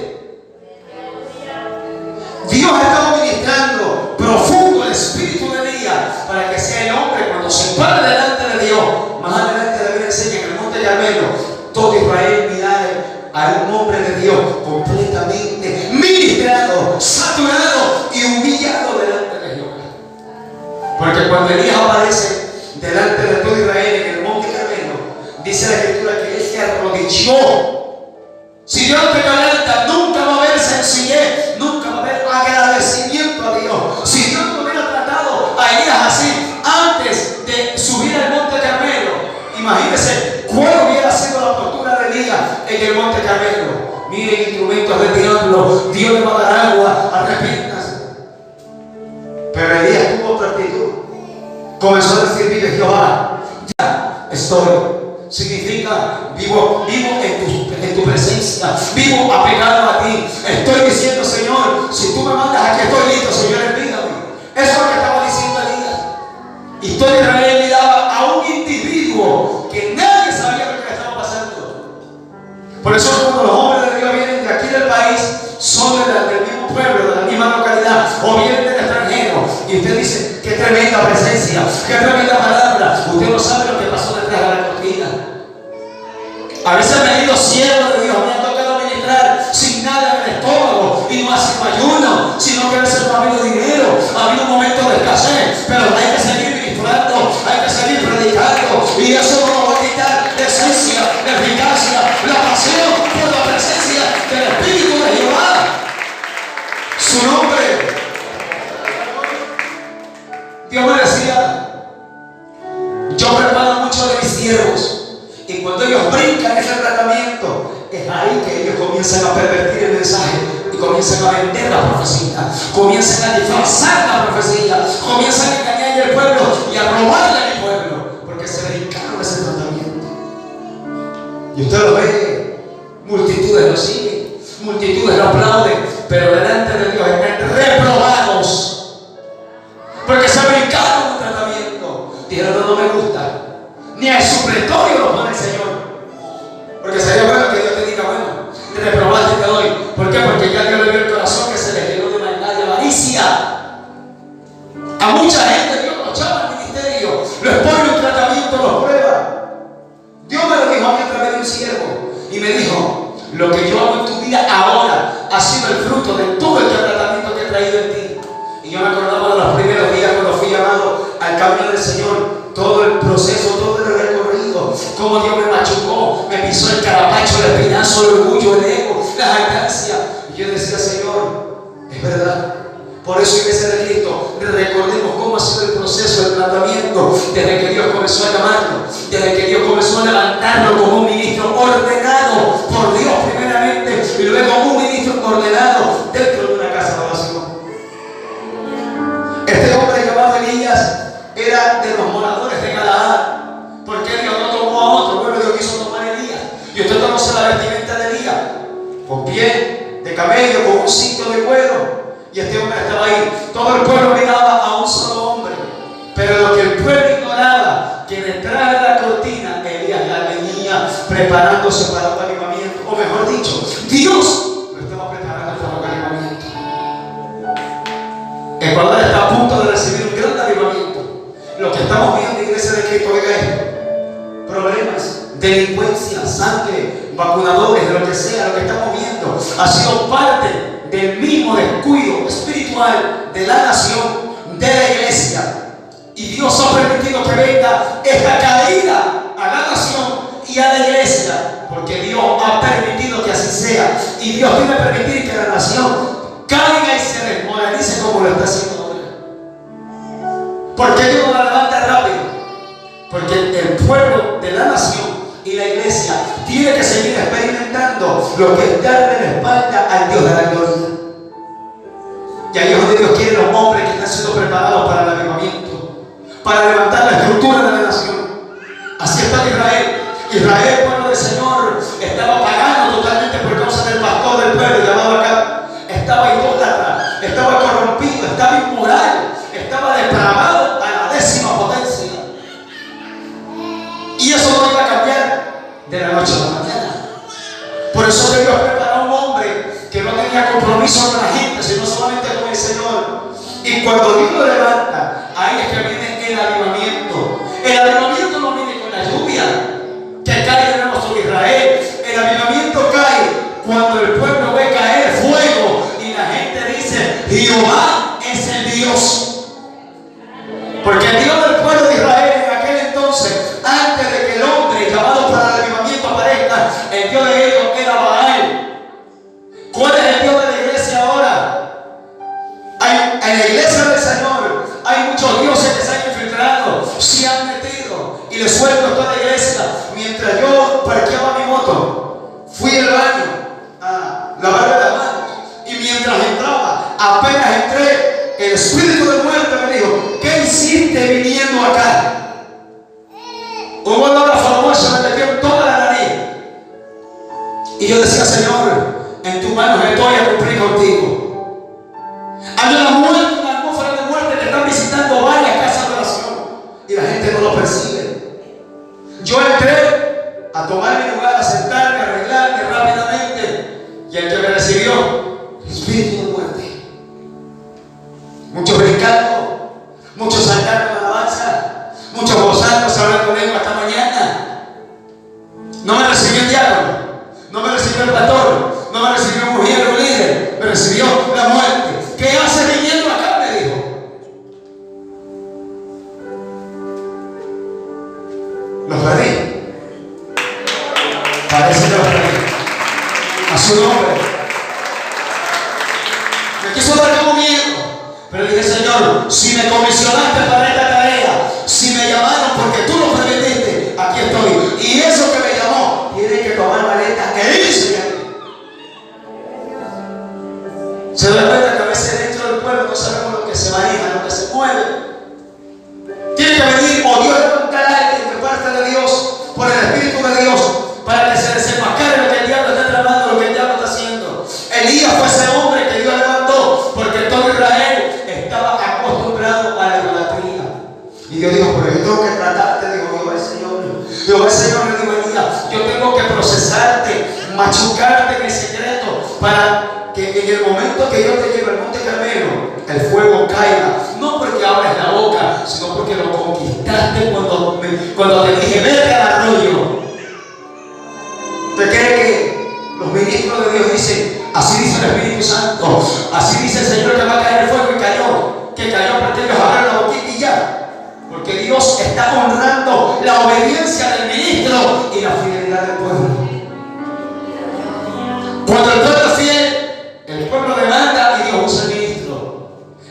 Dios ha estado ministrando profundo el espíritu de Elías para que sea el hombre cuando se pare delante de Dios. Más adelante David enseña en el monte Carmelo, todo Israel mirare a un hombre de Dios completamente ministrado, saturado y humillado delante de Jehová. Porque cuando Elías aparece delante de todo Israel en el monte Carmelo, dice la escritura que él se arrodilló. Si Dios te calenta, nunca va a haber sencillez, nunca va a haber agradecimiento a Dios. Si Dios no hubiera tratado a Elías así antes de subir al monte Carmelo, imagínense cuál hubiera sido la postura de Elías en el monte Carmelo. Miren, instrumentos del diablo, Dios le va a dar agua, arrepiéntase. Pero Elías tuvo otra actitud. Comenzó a decir, vive Jehová, ya estoy. Significa vivo en tu presencia, vivo apegado a ti. Estoy diciendo, Señor, si tú me mandas aquí, estoy listo, Señor, envíame. Eso es lo que estaba diciendo Elías. Y todo Israel miraba a un individuo que nadie sabía lo que le estaba pasando. Por eso cuando los hombres de Dios vienen de aquí del país, son del mismo pueblo, de la misma localidad, o vienen del extranjero, y usted dice, qué tremenda presencia, qué tremenda palabra. Usted no sabe lo que pasó detrás de la cortina. A veces me he ido siervo de Dios, me ha tocado ministrar sin nada en el estómago, y no ha sido ayuno, sino que a veces no ha habido dinero, ha habido momentos de escasez, pero hay que seguir ministrando, hay que seguir predicando, y eso no va a quitar la esencia, la eficacia, la pasión por la presencia del Espíritu de Jehová. Su nombre. Dios me decía, yo preparo mucho de mis siervos, y cuando ellos brincan ese tratamiento, es ahí que ellos comienzan a pervertir el mensaje y comienzan a vender la profecía, comienzan a disfrazar la profecía, comienzan a engañar al pueblo y a robarle al pueblo, porque se brincaron ese tratamiento. Y usted lo ve, multitudes lo siguen, multitudes lo aplauden, pero delante de Dios están reprobados. Porque se brincaron un tratamiento. Dijeron, no me gusta. Ni al supletorio lo pone el Señor. Porque sería bueno que Dios te diga, bueno, reprobaste te doy. ¿Por qué? Porque ya Dios le vio el corazón que se le llenó de maldad y avaricia. A mucha gente Dios lo llama al ministerio, lo expone un tratamiento, lo prueba. Dios me lo dijo a mí a través de un siervo. Y me dijo, lo que yo hago en tu vida ahora ha sido el fruto de todo el tratamiento que he traído en ti. Y yo me acordaba de los primeros días cuando fui llamado al camino del Señor. Todo el proceso, todo el recorrido, cómo Dios me machucó, me pisó el carapacho, el espinazo, el orgullo, el ego, la jactancia. Y yo decía, Señor, es verdad. Por eso, Iglesia de Cristo, recordemos cómo ha sido el proceso del tratamiento desde que Dios comenzó a llamarlo, desde que Dios comenzó a levantarlo como un ministro ordenado por Dios primeramente y luego un ministro ordenado dentro de una casa de oración. Este hombre llamado Elías era de los moradores de Galaad. ¿Por qué Dios no tomó a otro? Bueno, Dios quiso tomar a Elías. Y usted conoce la vestimenta de Elías, con piel de camello, con un cinto de cuero. Y este hombre estaba ahí. Todo el pueblo preparándose para un avivamiento. O mejor dicho, Dios lo estaba preparando para un avivamiento. Ecuador está a punto de recibir un gran avivamiento. Lo que estamos viendo en Iglesia de Cristo, oiga esto: problemas, delincuencia, sangre, vacunadores, de lo que sea, lo que estamos viendo ha sido parte del mismo descuido espiritual de la nación, de la iglesia. Y Dios ha permitido que venga esta caída a la nación y a la iglesia, porque Dios ha permitido que así sea. Y Dios tiene que permitir que la nación caiga y se desmoralice como lo está haciendo ahora. ¿Por qué Dios no la levanta rápido? Porque el pueblo de la nación y la iglesia tiene que seguir experimentando lo que es darle la espalda al Dios de la gloria. Y ahí es donde Dios quiere los hombres que están siendo preparados para el avivamiento, para levantar la estructura de la nación. Así está Israel. Israel, pueblo del Señor, estaba pagando totalmente por causa del pastor del pueblo llamado Acab. Estaba idólatra, estaba corrompido, estaba inmoral, estaba depravado a la 10ª potencia. Y eso no iba a cambiar de la noche a la mañana. Por eso Dios preparó a un hombre que no tenía compromiso con la gente, sino solamente con el Señor. Y cuando Dios lo levanta, ahí es que viene el avivamiento. El avivamiento no viene con la lluvia que cae en nuestro Israel. El avivamiento cae cuando el pueblo ve caer fuego y la gente dice: Jehová es el Dios. Porque el Dios del pueblo de Israel en aquel entonces, antes de que el hombre llamado para el avivamiento aparezca, el Dios de ellos era Baal. ¿Cuál es el Dios de la iglesia ahora? En la iglesia del Señor hay muchos dioses que se han infiltrado, se han metido, y les suelto toda la iglesia. Mientras yo parqueaba mi moto, fui al baño a lavarme las manos, y mientras entraba, apenas entré, el espíritu de muerte me dijo: ¿qué hiciste viniendo acá? Un olor a famoso me metió en toda la nariz. Y yo decía: Señor, en tus manos estoy a cumplir contigo. Hay una atmósfera de muerte que están visitando varias casas de oración y la gente no lo percibe. Yo entré a tomar mi lugar, a sentarme, a arreglarme rápidamente, y el que me recibió, espíritu de muerte. Muchos brincando, muchos saltando en alabanza, muchos gozándose, hablando lengua esta mañana. No me recibió el diácono, no me recibió el pastor, no me recibió un mujer, un líder, me recibió la muerte. ¿Qué haces viniendo acá?, me dijo. Los perdí. Parece que los perdí. A su nombre. Me quiso dar como miedo. Pero dije: Señor, si me comisionaste para esta tarea, si me llamaron porque tú lo permitiste, aquí estoy. Y eso que me llamó, tiene que tomar maleta e irse de aquí. Se da cuenta que a veces dentro del pueblo no sabemos lo que se maneja, lo que se mueve. Tiene que venir, o Dios levantar a alguien de parte de Dios, por el Espíritu de Dios, para que se desenmascare lo que el diablo está tramando, lo que el diablo está haciendo. Elías fue ese hombre que Dios levantó, porque todo Israel estaba acostumbrado a la idolatría. Y Dios dijo: pero yo tengo que tratarte, dijo Jehová el Señor. Jehová el Señor le dijo a Elías: yo tengo que procesarte, machucarte en el secreto, para que en el momento que yo te lleve al monte Carmelo, el fuego caiga. No porque abres la boca, sino porque lo conquistaste cuando te dije: vete al arroyo. ¿Te cree que los ministros de Dios dicen: así dice el Espíritu Santo, así dice el Señor que va a caer el fuego, y cayó? Que cayó porque ellos abrieron la boquita y ya. Porque Dios está honrando la obediencia del ministro y la fidelidad del pueblo. Cuando el pueblo es fiel, el pueblo demanda y Dios usa el ministro.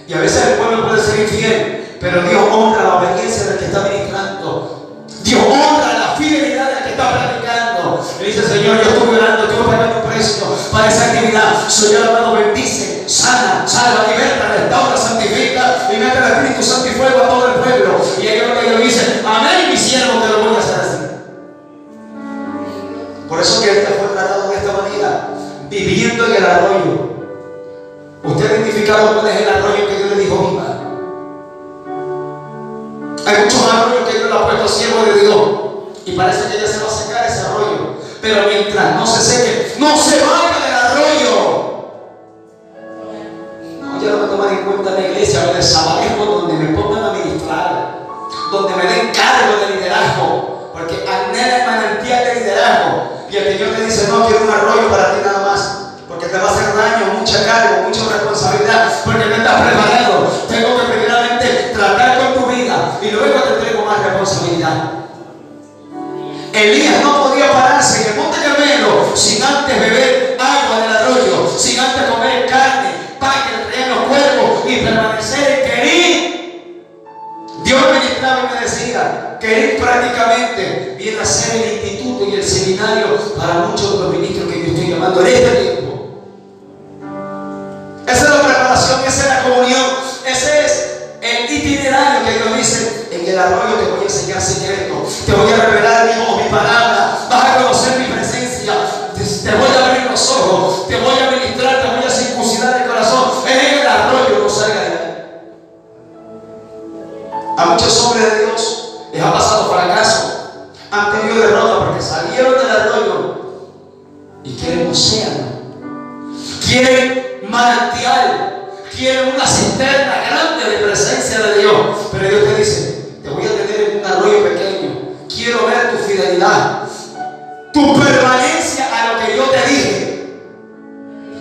Y a veces el pueblo puede ser infiel, pero Dios honra la obediencia del que está ministrando. Dios honra la fidelidad del que está predicando. Le dice: Señor, yo estuve orando, estuve pagando un precio para esa actividad. Señor amado, bendice, sana, salva, liberta, restaura, santifica y mete el Espíritu Santo y fuego a todo el pueblo. Y ellos le dicen: amén, mi siervo, te lo voy a hacer así. Por eso que él fue tratado de esta manera, viviendo en el arroyo. ¿Usted ha identificado cuál es el arroyo que Dios le dijo viva? Hay muchos arroyos que Dios le ha puesto siervo de Dios, y parece que ya se va a secar ese arroyo. pero mientras no se seque, no se vaya del arroyo. No, yo no me toman en cuenta la iglesia, me desaparezco donde me pongan a ministrar, donde me den cargo de liderazgo, porque anhela el manantial de liderazgo. Y el Señor te dice: no quiero un arroyo para ti nada más, porque te va a hacer daño, mucha carga, mucha responsabilidad, porque no estás preparado. Tengo que primeramente tratar con tu vida y luego te traigo más responsabilidad. Elías no podía pararse en el monte Carmelo sin antes beber agua del arroyo, sin antes comer carne, pan que le traían los cuervos y permanecer en Querit. Dios me ministraba y me decía: Querit prácticamente viene a ser el instituto y el seminario para muchos de los ministros que yo estoy llamando en este tiempo. Esa es la preparación, esa es la comunión, ese es el itinerario que Dios dice: en el arroyo te voy a enseñar secretos, te voy a revelar mi voz, mi palabra, vas a conocer mi presencia, te voy a abrir los ojos, te voy a ministrar, te voy a circuncidar el corazón. En el arroyo no salga de ahí. A muchos hombres de Dios les ha pasado fracaso, han tenido derrota porque salieron del arroyo y quieren océano, quieren manantial, quieren una cisterna grande de presencia de Dios. Pero Dios te dice: te voy a tener en un arroyo pequeño, quiero ver tu fidelidad, tu permanencia a lo que yo te dije.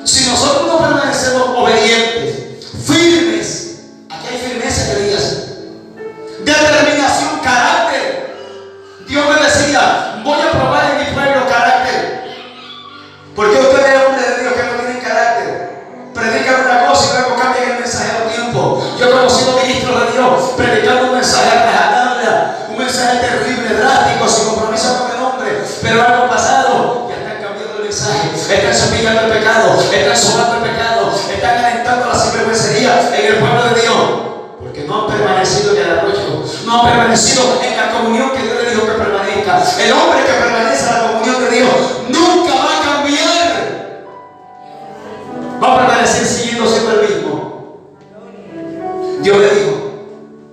Si nosotros no permanecemos obedientes, firmes, aquí hay firmeza que digas, determinación, carácter. Dios me decía: voy a probar en mi pueblo carácter. Porque ustedes son hombres de Dios que no tienen carácter, predican una cosa y luego cambian el mensaje a tiempo. Yo he conocido ministros de Dios predicando un mensaje a rajatabla, un mensaje terrible, drástico, sin compromiso con el hombre, pero algo pasado ya están cambiando el mensaje, están cepillando el pecado, están sobando el pecado, están alentando la sinvergüencería en el pueblo de Dios, porque no han permanecido en el arroyo, no han permanecido en la comunión que Dios le dijo que permanezca. El hombre que permanece en la comunión de Dios nunca va a cambiar, va a permanecer siguiendo siendo el mismo. Dios le dijo: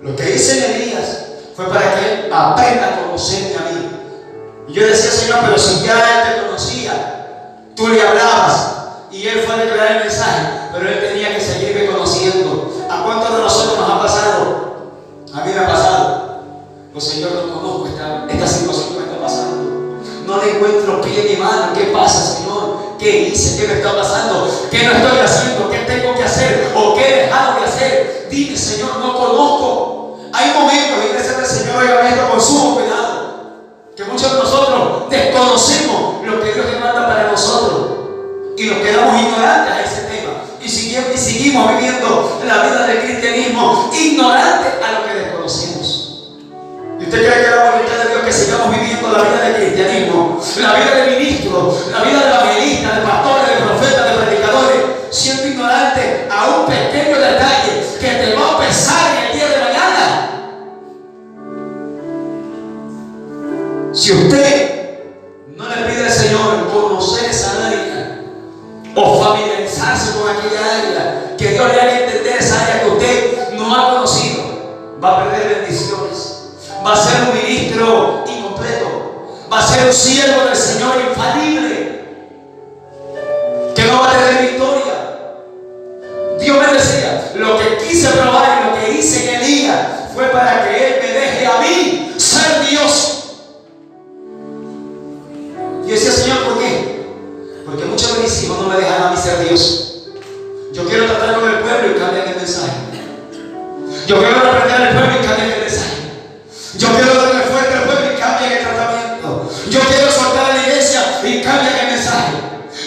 lo que hice en Elías fue para que él aprenda a conocerme a mí. Y yo decía: Señor, pero si ya él te conocía, tú le hablabas y él fue a declarar el mensaje, pero él tenía que seguirme conociendo. ¿A cuántos de nosotros nos ha pasado? A mí me ha pasado: pues Señor, no conozco esta situación que me está pasando, no le encuentro pie ni mano. ¿Qué pasa, Señor? ¿Qué hice? ¿Qué me está pasando? ¿Qué no estoy haciendo? ¿Qué tengo que hacer? ¿O qué he dejado de hacer? Dime, Señor, no conozco. Hay momentos, iglesia del Señor, oigan esto con sumo cuidado, que muchos de nosotros desconocemos lo que Dios demanda para nosotros y nos quedamos ignorantes a ese tema y seguimos viviendo la vida del cristianismo ignorantes a lo que desconocemos. ¿Y usted cree que es la voluntad de Dios que sigamos viviendo la vida del cristianismo, la vida de ministros, la vida de evangelistas, de pastores, de profetas, de predicadores, siendo ignorantes a un pequeño detalle que te va a pesar en el día de mañana? Si usted no le pide al Señor conocer esa área o familiarizarse con aquella área, que Dios le haga entender esa área que usted no ha conocido, va a perder bendiciones, va a ser un ministro incompleto, va a ser un siervo del Señor infalible, que no va a tener victoria. Dios me decía: lo que quise probar y lo que hice en Elías fue para que Él me deje a mí ser Dios. Y decía: Señor, ¿por qué? Porque muchos de mis hijos no me dejan a mí ser Dios. Yo quiero tratar con el pueblo y cambiar el mensaje. Yo quiero reprender al pueblo y cambiar el mensaje. Yo quiero darle fuerte al pueblo y cambiar el tratamiento. Yo quiero soltar a la iglesia y cambiar el mensaje.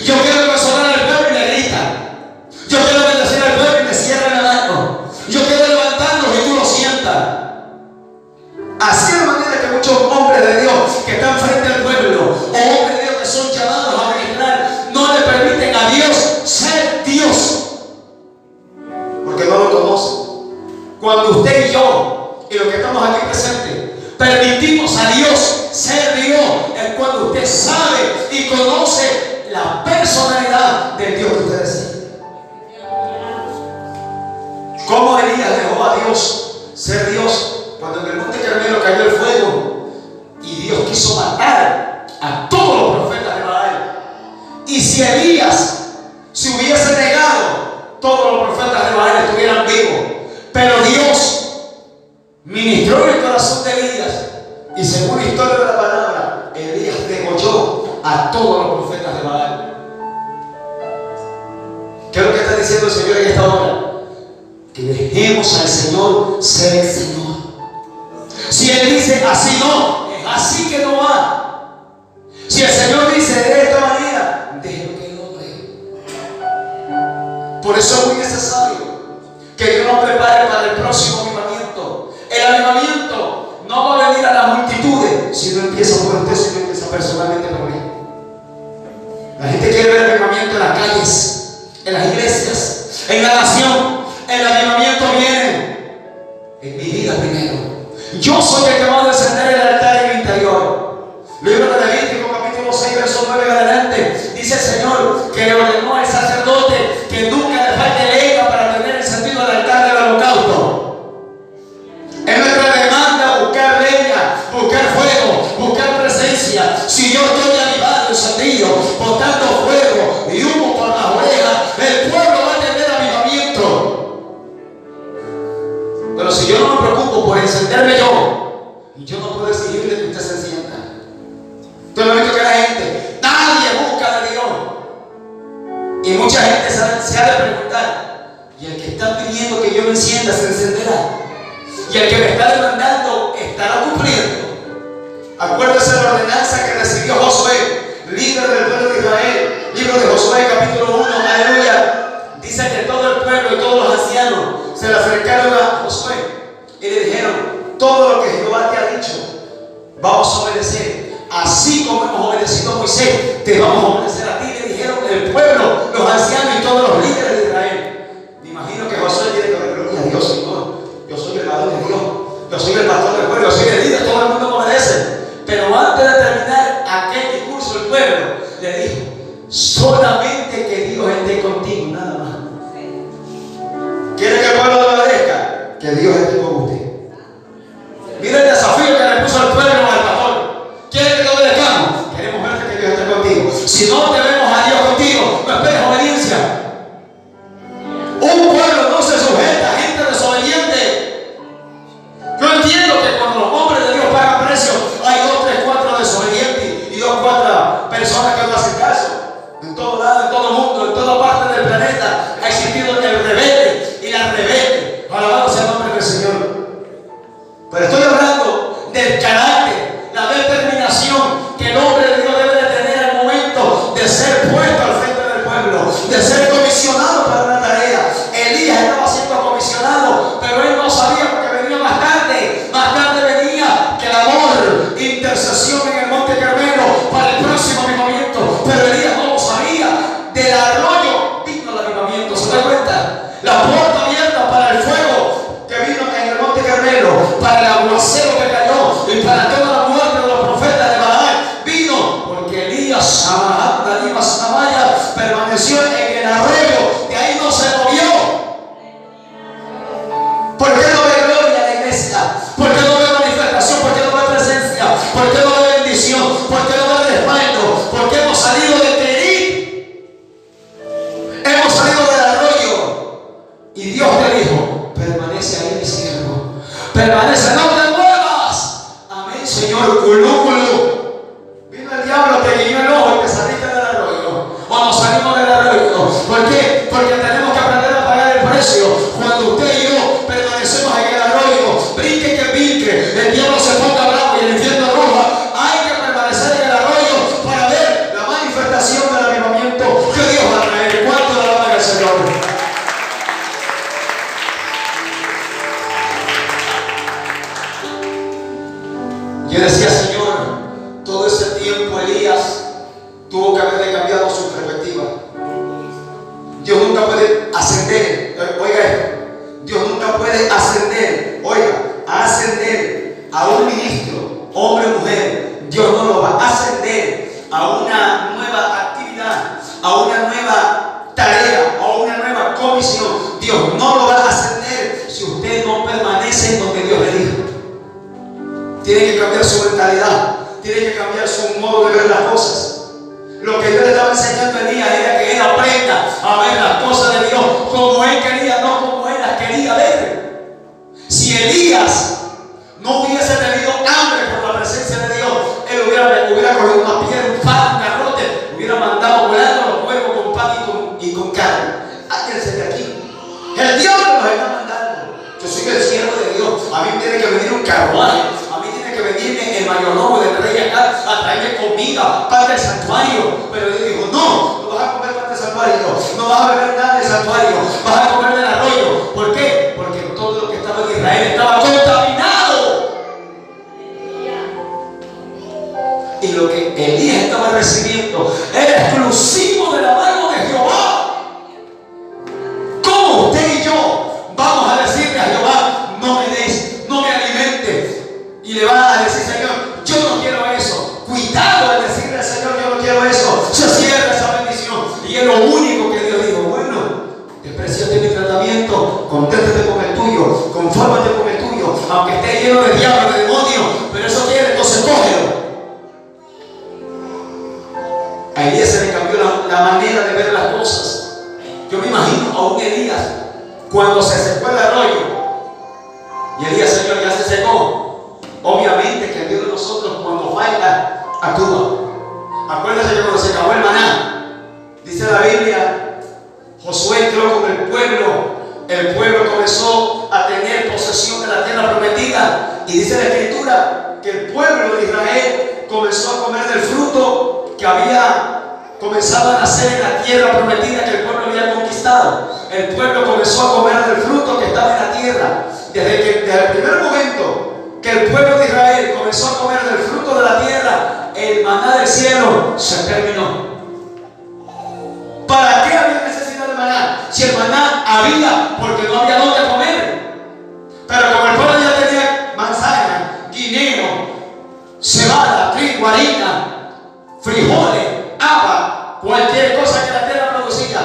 Yo quiero consolar al pueblo y le gritan. Yo quiero bendecir al pueblo y le cierran la mano. Yo quiero levantarlos y tú lo sientas. Así es la manera que muchos hombres de Dios que están frente al pueblo, o hombres de Dios que son llamados a ministrar, no le permiten a Dios ser Dios, porque no lo conocen. Cuando usted y yo, y los que estamos aquí presentes, permitimos a Dios ser Dios, es cuando usted sabe y conoce la personalidad del Dios que usted es. ¿Cómo Elías dejó a Dios ser Dios? Cuando en el monte Carmelo cayó el fuego y Dios quiso matar a todos los profetas de Y si Elías se hubiese negado, todos los profetas de Baal estuvieran vivos. Pero Dios ministró en el corazón de Elías, y según la historia de la palabra, Elías degolló a todos los profetas de Baal. ¿Qué es lo que está diciendo el Señor en esta hora? Que dejemos al Señor ser el Señor. Si Él dice así no, es así que no va. Si el Señor dice de esta manera, déjelo que Él obre. Por eso es muy necesario que Dios nos prepare para el próximo avivamiento. El avivamiento no va a venir a las multitudes si no empieza por usted, si no empieza personalmente por mí. La gente quiere ver el avivamiento en las calles, en las iglesias, en la nación. El avivamiento viene en mi vida primero. Yo soy el que va a descender el altar en mi interior. Libro de Levítico, capítulo 6, verso 9 en adelante. Dice el Señor que le ordenó al sacerdote que nunca le falte leña para tener el sentido del altar del holocausto. Es nuestra demanda buscar leña, buscar fuego, buscar presencia. Si yo estoy avivado, encendido, botando fuego y humo por las orejas, el pueblo va a tener avivamiento. Pero si yo no me preocupo por encenderme yo no puedo exigirle que usted se encienda. Entonces lo único que la gente, nadie busca de Dios. Y mucha gente se ha de preguntar, ¿y el que está pidiendo que yo me encienda se encenderá? ¿Y el que me está demandando estará cumpliendo? Acuérdese de la ordenanza que recibió Josué, líder del pueblo de Israel. Libro de Josué, capítulo 1, aleluya. Dice que todo el pueblo y todos los ancianos se le acercaron a Josué y le dijeron: todo lo que Jehová te ha dicho, vamos a obedecer. Así como hemos obedecido a Moisés, te vamos a obedecer a ti. Le dijeron el pueblo, los ancianos y todos los líderes de Israel. Me imagino que Josué tiene que ver: gloria a Dios, Señor. Yo soy el varón de Dios. Yo soy el pastor del pueblo. Yo soy el líder. Todo el mundo me obedece. Pero antes de terminar aquel discurso, el pueblo le dijo: solamente que Dios esté contigo, nada más. ¿Quiere que el pueblo le obedezca? Que Dios esté con usted. Mira el desafío que le puso al pueblo al pastor. ¿Quiere que lo obedezcamos? Queremos ver que Dios esté contigo. Si no tenemos a Dios contigo, no esperes obediencia. Un pueblo no se sujeta a gente desobediente. Yo entiendo que cuando los hombres de Dios pagan precio, hay 2, 3, 4 desobedientes y 2, 4 personas que no hacen caso. En todo lado, en todo mundo, en toda parte del planeta ha existido el rebelde y la rebelde. Alabado sea el nombre del Señor. Pero estoy hablando del carácter, la determinación que el hombre de Dios debe de tener al momento de ser puesto al frente del pueblo, de ser comisionado para una tarea. Elías estaba siendo comisionado, pero él no sabía porque venía más tarde. Más tarde venía clamor, intercesión en el Monte Carmelo para el próximo avivamiento. Pero Elías no lo sabía. Del arroyo vino el avivamiento. ¿Se da cuenta? La puerta abierta para el fuego que vino en el Monte Carmelo, para el aguacero que cayó y para toda la muerte de los profetas de Baal, vino porque Elías permaneció en el arroyo. De ahí no se movió. ¿Por qué no ve gloria a la iglesia? ¿Por qué no ve manifestación? ¿Por qué no ve presencia? ¿Por qué no ve bendición? ¿Por qué no ve respaldo? ¿Por qué hemos salido de Terí? Hemos salido del arroyo. Y Dios te dijo: permanece ahí, mi siervo. Permanece, no te muevas. Amén, Señor. Culú. Vino el diablo, te guiñó el ojo y te saliste del arroyo. O nos salimos del arroyo. ¿Por qué? Porque tenemos que aprender a pagar el precio. Cuando usted y yo permanecemos en el arroyo, brinque que brinque, el diablo se ponga bravo y el infierno roja, hay que permanecer en el arroyo para ver la manifestación del avivamiento que Dios va a traer. ¿Cuánto le va a dar al Señor? Yo decía: Señor, todo ese tiempo Elías tuvo que haberle cambiado su perspectiva. Dios nunca puede ascender, oiga esto, Dios nunca puede ascender, ascender a un ministro, hombre o mujer. Dios no lo va a ascender a una nueva actividad, a una nueva tarea, a una nueva comisión. Dios no lo va a ascender si usted no permanece en donde Dios le dijo. Tiene que cambiar su mentalidad, tiene que cambiar su modo de ver las cosas. Lo que Dios le estaba enseñando a Elías era que él aprenda a ver las cosas de Dios como él quería, no como él las quería ver. Si Elías no hubiese tenido hambre por la presencia de Dios, él hubiera cogido una piedra, un pan, un garrote, hubiera mandado volando a los pueblos con pan y con carne. Háganse de aquí. El Dios nos está mandando. Yo soy el siervo de Dios. A mí tiene que venir un carruaje. A mí tiene que venirme el mayordomo del rey acá a traerme comida para el santuario. Pero él dijo, no vas a comer para el santuario. No vas a beber nada del santuario. Vas a comer del arroyo. ¿Por qué? Porque todo lo que estaba en Israel estaba contaminado. Y lo que Elías estaba recibiendo era exclusivo de la mano de Jehová. ¿Cómo usted y yo vamos a decirle a Jehová, no me des, no me alimentes? Y le va a decir, Señor, yo no quiero eso. Cuidado al decirle al Señor, yo no quiero eso. Se cierra esa bendición. Y es lo único que Dios dijo, bueno, despreciaste mi tratamiento, conténtate con el tuyo, confórmate con el tuyo, aunque esté lleno de diablos, de demonios, pero eso quiere, entonces cógelo. A Elías se le cambió la manera de ver las cosas. Yo me imagino a un Elías cuando se secó el arroyo y Elías, Señor, ya se secó. Obviamente que el Dios de nosotros cuando falta actúa. Acuérdense que cuando se acabó el maná, dice la Biblia, Josué entró con el pueblo comenzó a tener posesión de la tierra prometida, y dice la Escritura que el pueblo de Israel comenzó a comer del fruto que había comenzado a nacer en la tierra prometida que el pueblo había conquistado. El pueblo comenzó a comer del fruto que estaba en la tierra. Desde el primer momento que el pueblo de Israel comenzó a comer del fruto de la tierra, el maná del cielo se terminó. ¿Para qué había necesidad de maná? Si el maná había, porque no había dónde comer. Pero como el pueblo ya tenía manzana, guineo, cebada, trigo, harina, frijoles, agua, cualquier cosa que la tierra producía,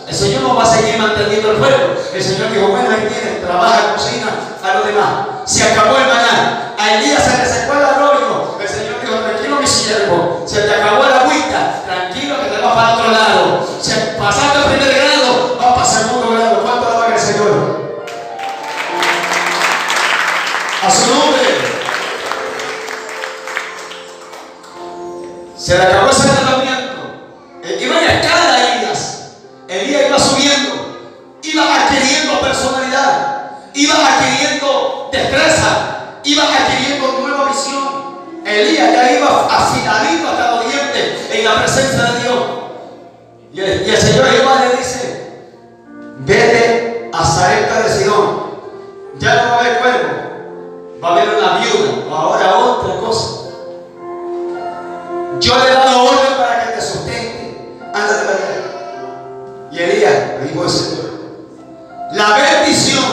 el Señor no va a seguir manteniendo el pueblo. El Señor dijo, bueno, ahí tienes, trabaja, cocina, a lo demás. Se acabó el maná. A Elías se le secó el arroyo. El Señor dijo, tranquilo mi siervo, se te acabó la agüita, tranquilo que te vas para otro lado. Si pasaste el primer grado, vas para el segundo grado. ¿Cuánto alaban al Señor? A su nombre. Se le acabó ese tratamiento. Iba en escala Elías. Elías iba subiendo, iba adquiriendo personalidad, iba adquiriendo destreza, iba adquiriendo nueva visión. Elías ya iba afiladito hasta los dientes en la presencia de Dios. Y el Señor Jehová le dice, vete a Sarepta de Sidón. Ya no va a haber cuervo, va a haber una viuda. Ahora otra cosa. Yo le he dado orden para que te sustente. Ándate para allá. Y Elías le dijo al Señor, la bendición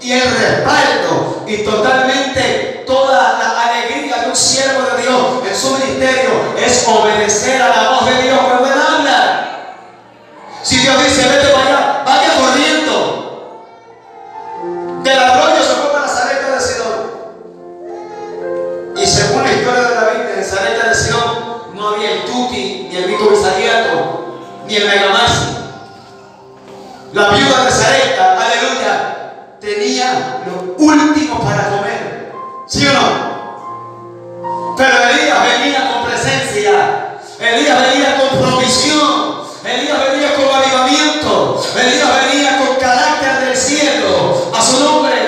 y el respaldo y totalmente toda la alegría de un siervo de Dios en su ministerio es obedecer a la voz de Dios cuando Él habla. Si Dios dice, vete para allá, vaya corriendo. Del arroyo se fue para Sarepta de Sidón. Y según la historia de la Biblia, en Sarepta de Sidón no había el tuti, ni el microbisariato, ni el megamasi. La viuda de Sarepta, aleluya, tenía lo último para comer. ¿Sí o no? Pero Elías venía con presencia. Elías venía con provisión. Elías venía con avivamiento. Elías venía con carácter del cielo. A su nombre.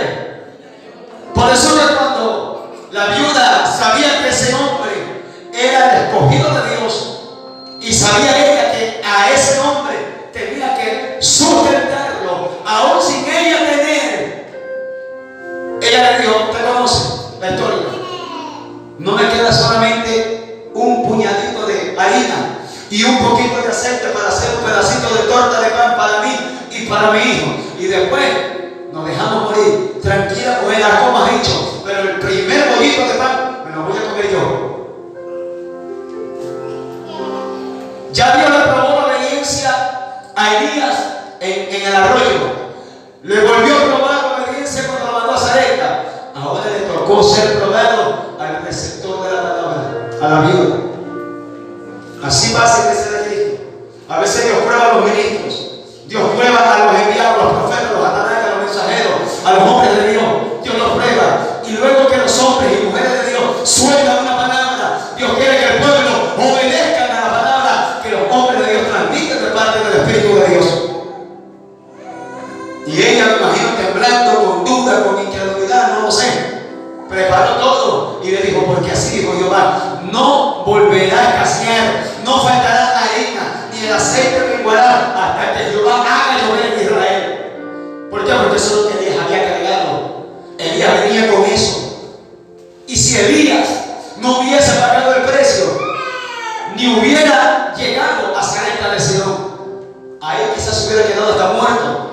Por eso que cuando la viuda sabía que ese hombre era el escogido de Dios, y sabía ella que a ese hombre tenía que sustentarlo, aún sin ella tener, ella le dijo, ¿te conoce la historia? No me queda solamente un puñadito de harina y un poquito de aceite para hacer un pedacito de torta de pan para mí y para mi hijo, y después nos dejamos morir. Tranquila, mujer, como has dicho, pero el primer bollito de pan me lo voy a comer yo. Ya Dios le probó la obediencia a Elías en el arroyo. Le volvió a probar la obediencia cuando lo mandó a Sarepta. Ahora le tocó ser probado al receptor de la palabra, a la viuda. Así va a ser que se le preparó todo y le dijo, porque así dijo Jehová, no volverá a escasear, no faltará harina, ni el aceite menguará, hasta que Jehová haga llover en Israel. ¿Por qué? Porque eso es lo que Elías había cargado. Elías venía con eso. Y si Elías no hubiese pagado el precio, ni hubiera llegado a ser esclarecido, ahí quizás se hubiera quedado hasta muerto.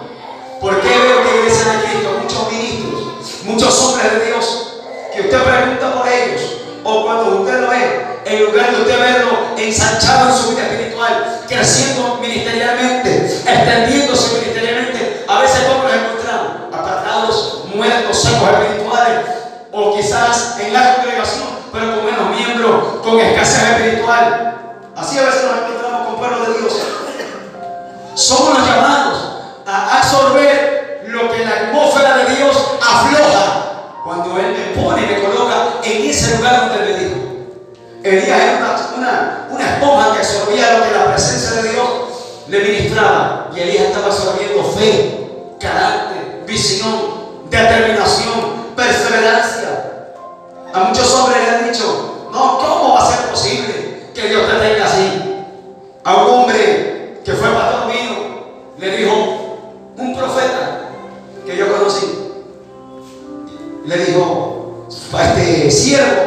¿Por qué veo que iglesia de Cristo, muchos ministros, muchos hombres de Dios, que usted pregunta por ellos, o cuando usted lo ve, en lugar de usted verlo ensanchado en su vida espiritual, creciendo ministerialmente, extendiéndose ministerialmente, a veces como los encontramos apartados, muertos, secos espirituales, o quizás en la congregación, pero con menos miembros, con escasez espiritual? Así a veces nos encontramos con pueblo de Dios. Somos los llamados a absorber lo que la atmósfera de Dios afloja cuando Él me pone y me coloca en ese lugar donde Él me dijo. Elías era una esponja que absorbía lo que la presencia de Dios le ministraba, y Elías estaba absorbiendo fe, carácter, visión, determinación, perseverancia. A muchos hombres le han dicho, no, ¿cómo va a ser posible que Dios te tenga así? A un hombre que fue pastor mío, le dijo un profeta que yo conocí, le dijo, siervo,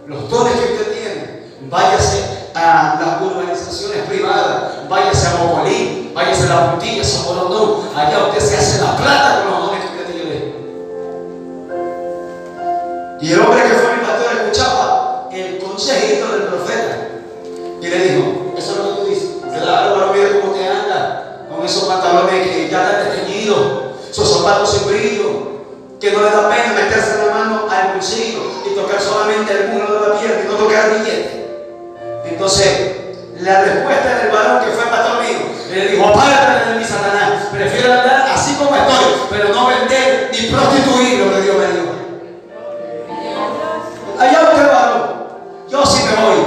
los dones que usted tiene, váyase a las urbanizaciones privadas, váyase a Mocolí, váyase a La Puntilla, a Socorondón, allá usted se hace la plata con los dones que usted tiene. Y el hombre que fue mi pastor escuchaba el consejito del profeta y le dijo, eso es lo que tú dices, claro, pero mira cómo te andas con esos pantalones que ya están desteñidos, esos zapatos sin brillo, que no le da pena meterse la mano al bolsillo y tocar solamente el muslo de la pierna y no tocar el billete. Entonces, la respuesta del varón que fue pastor mío, le dijo, apártate de mí, Satanás, prefiero andar así como estoy, pero no vender ni prostituir lo que Dios me dio. Allá usted, varón, yo sí me voy.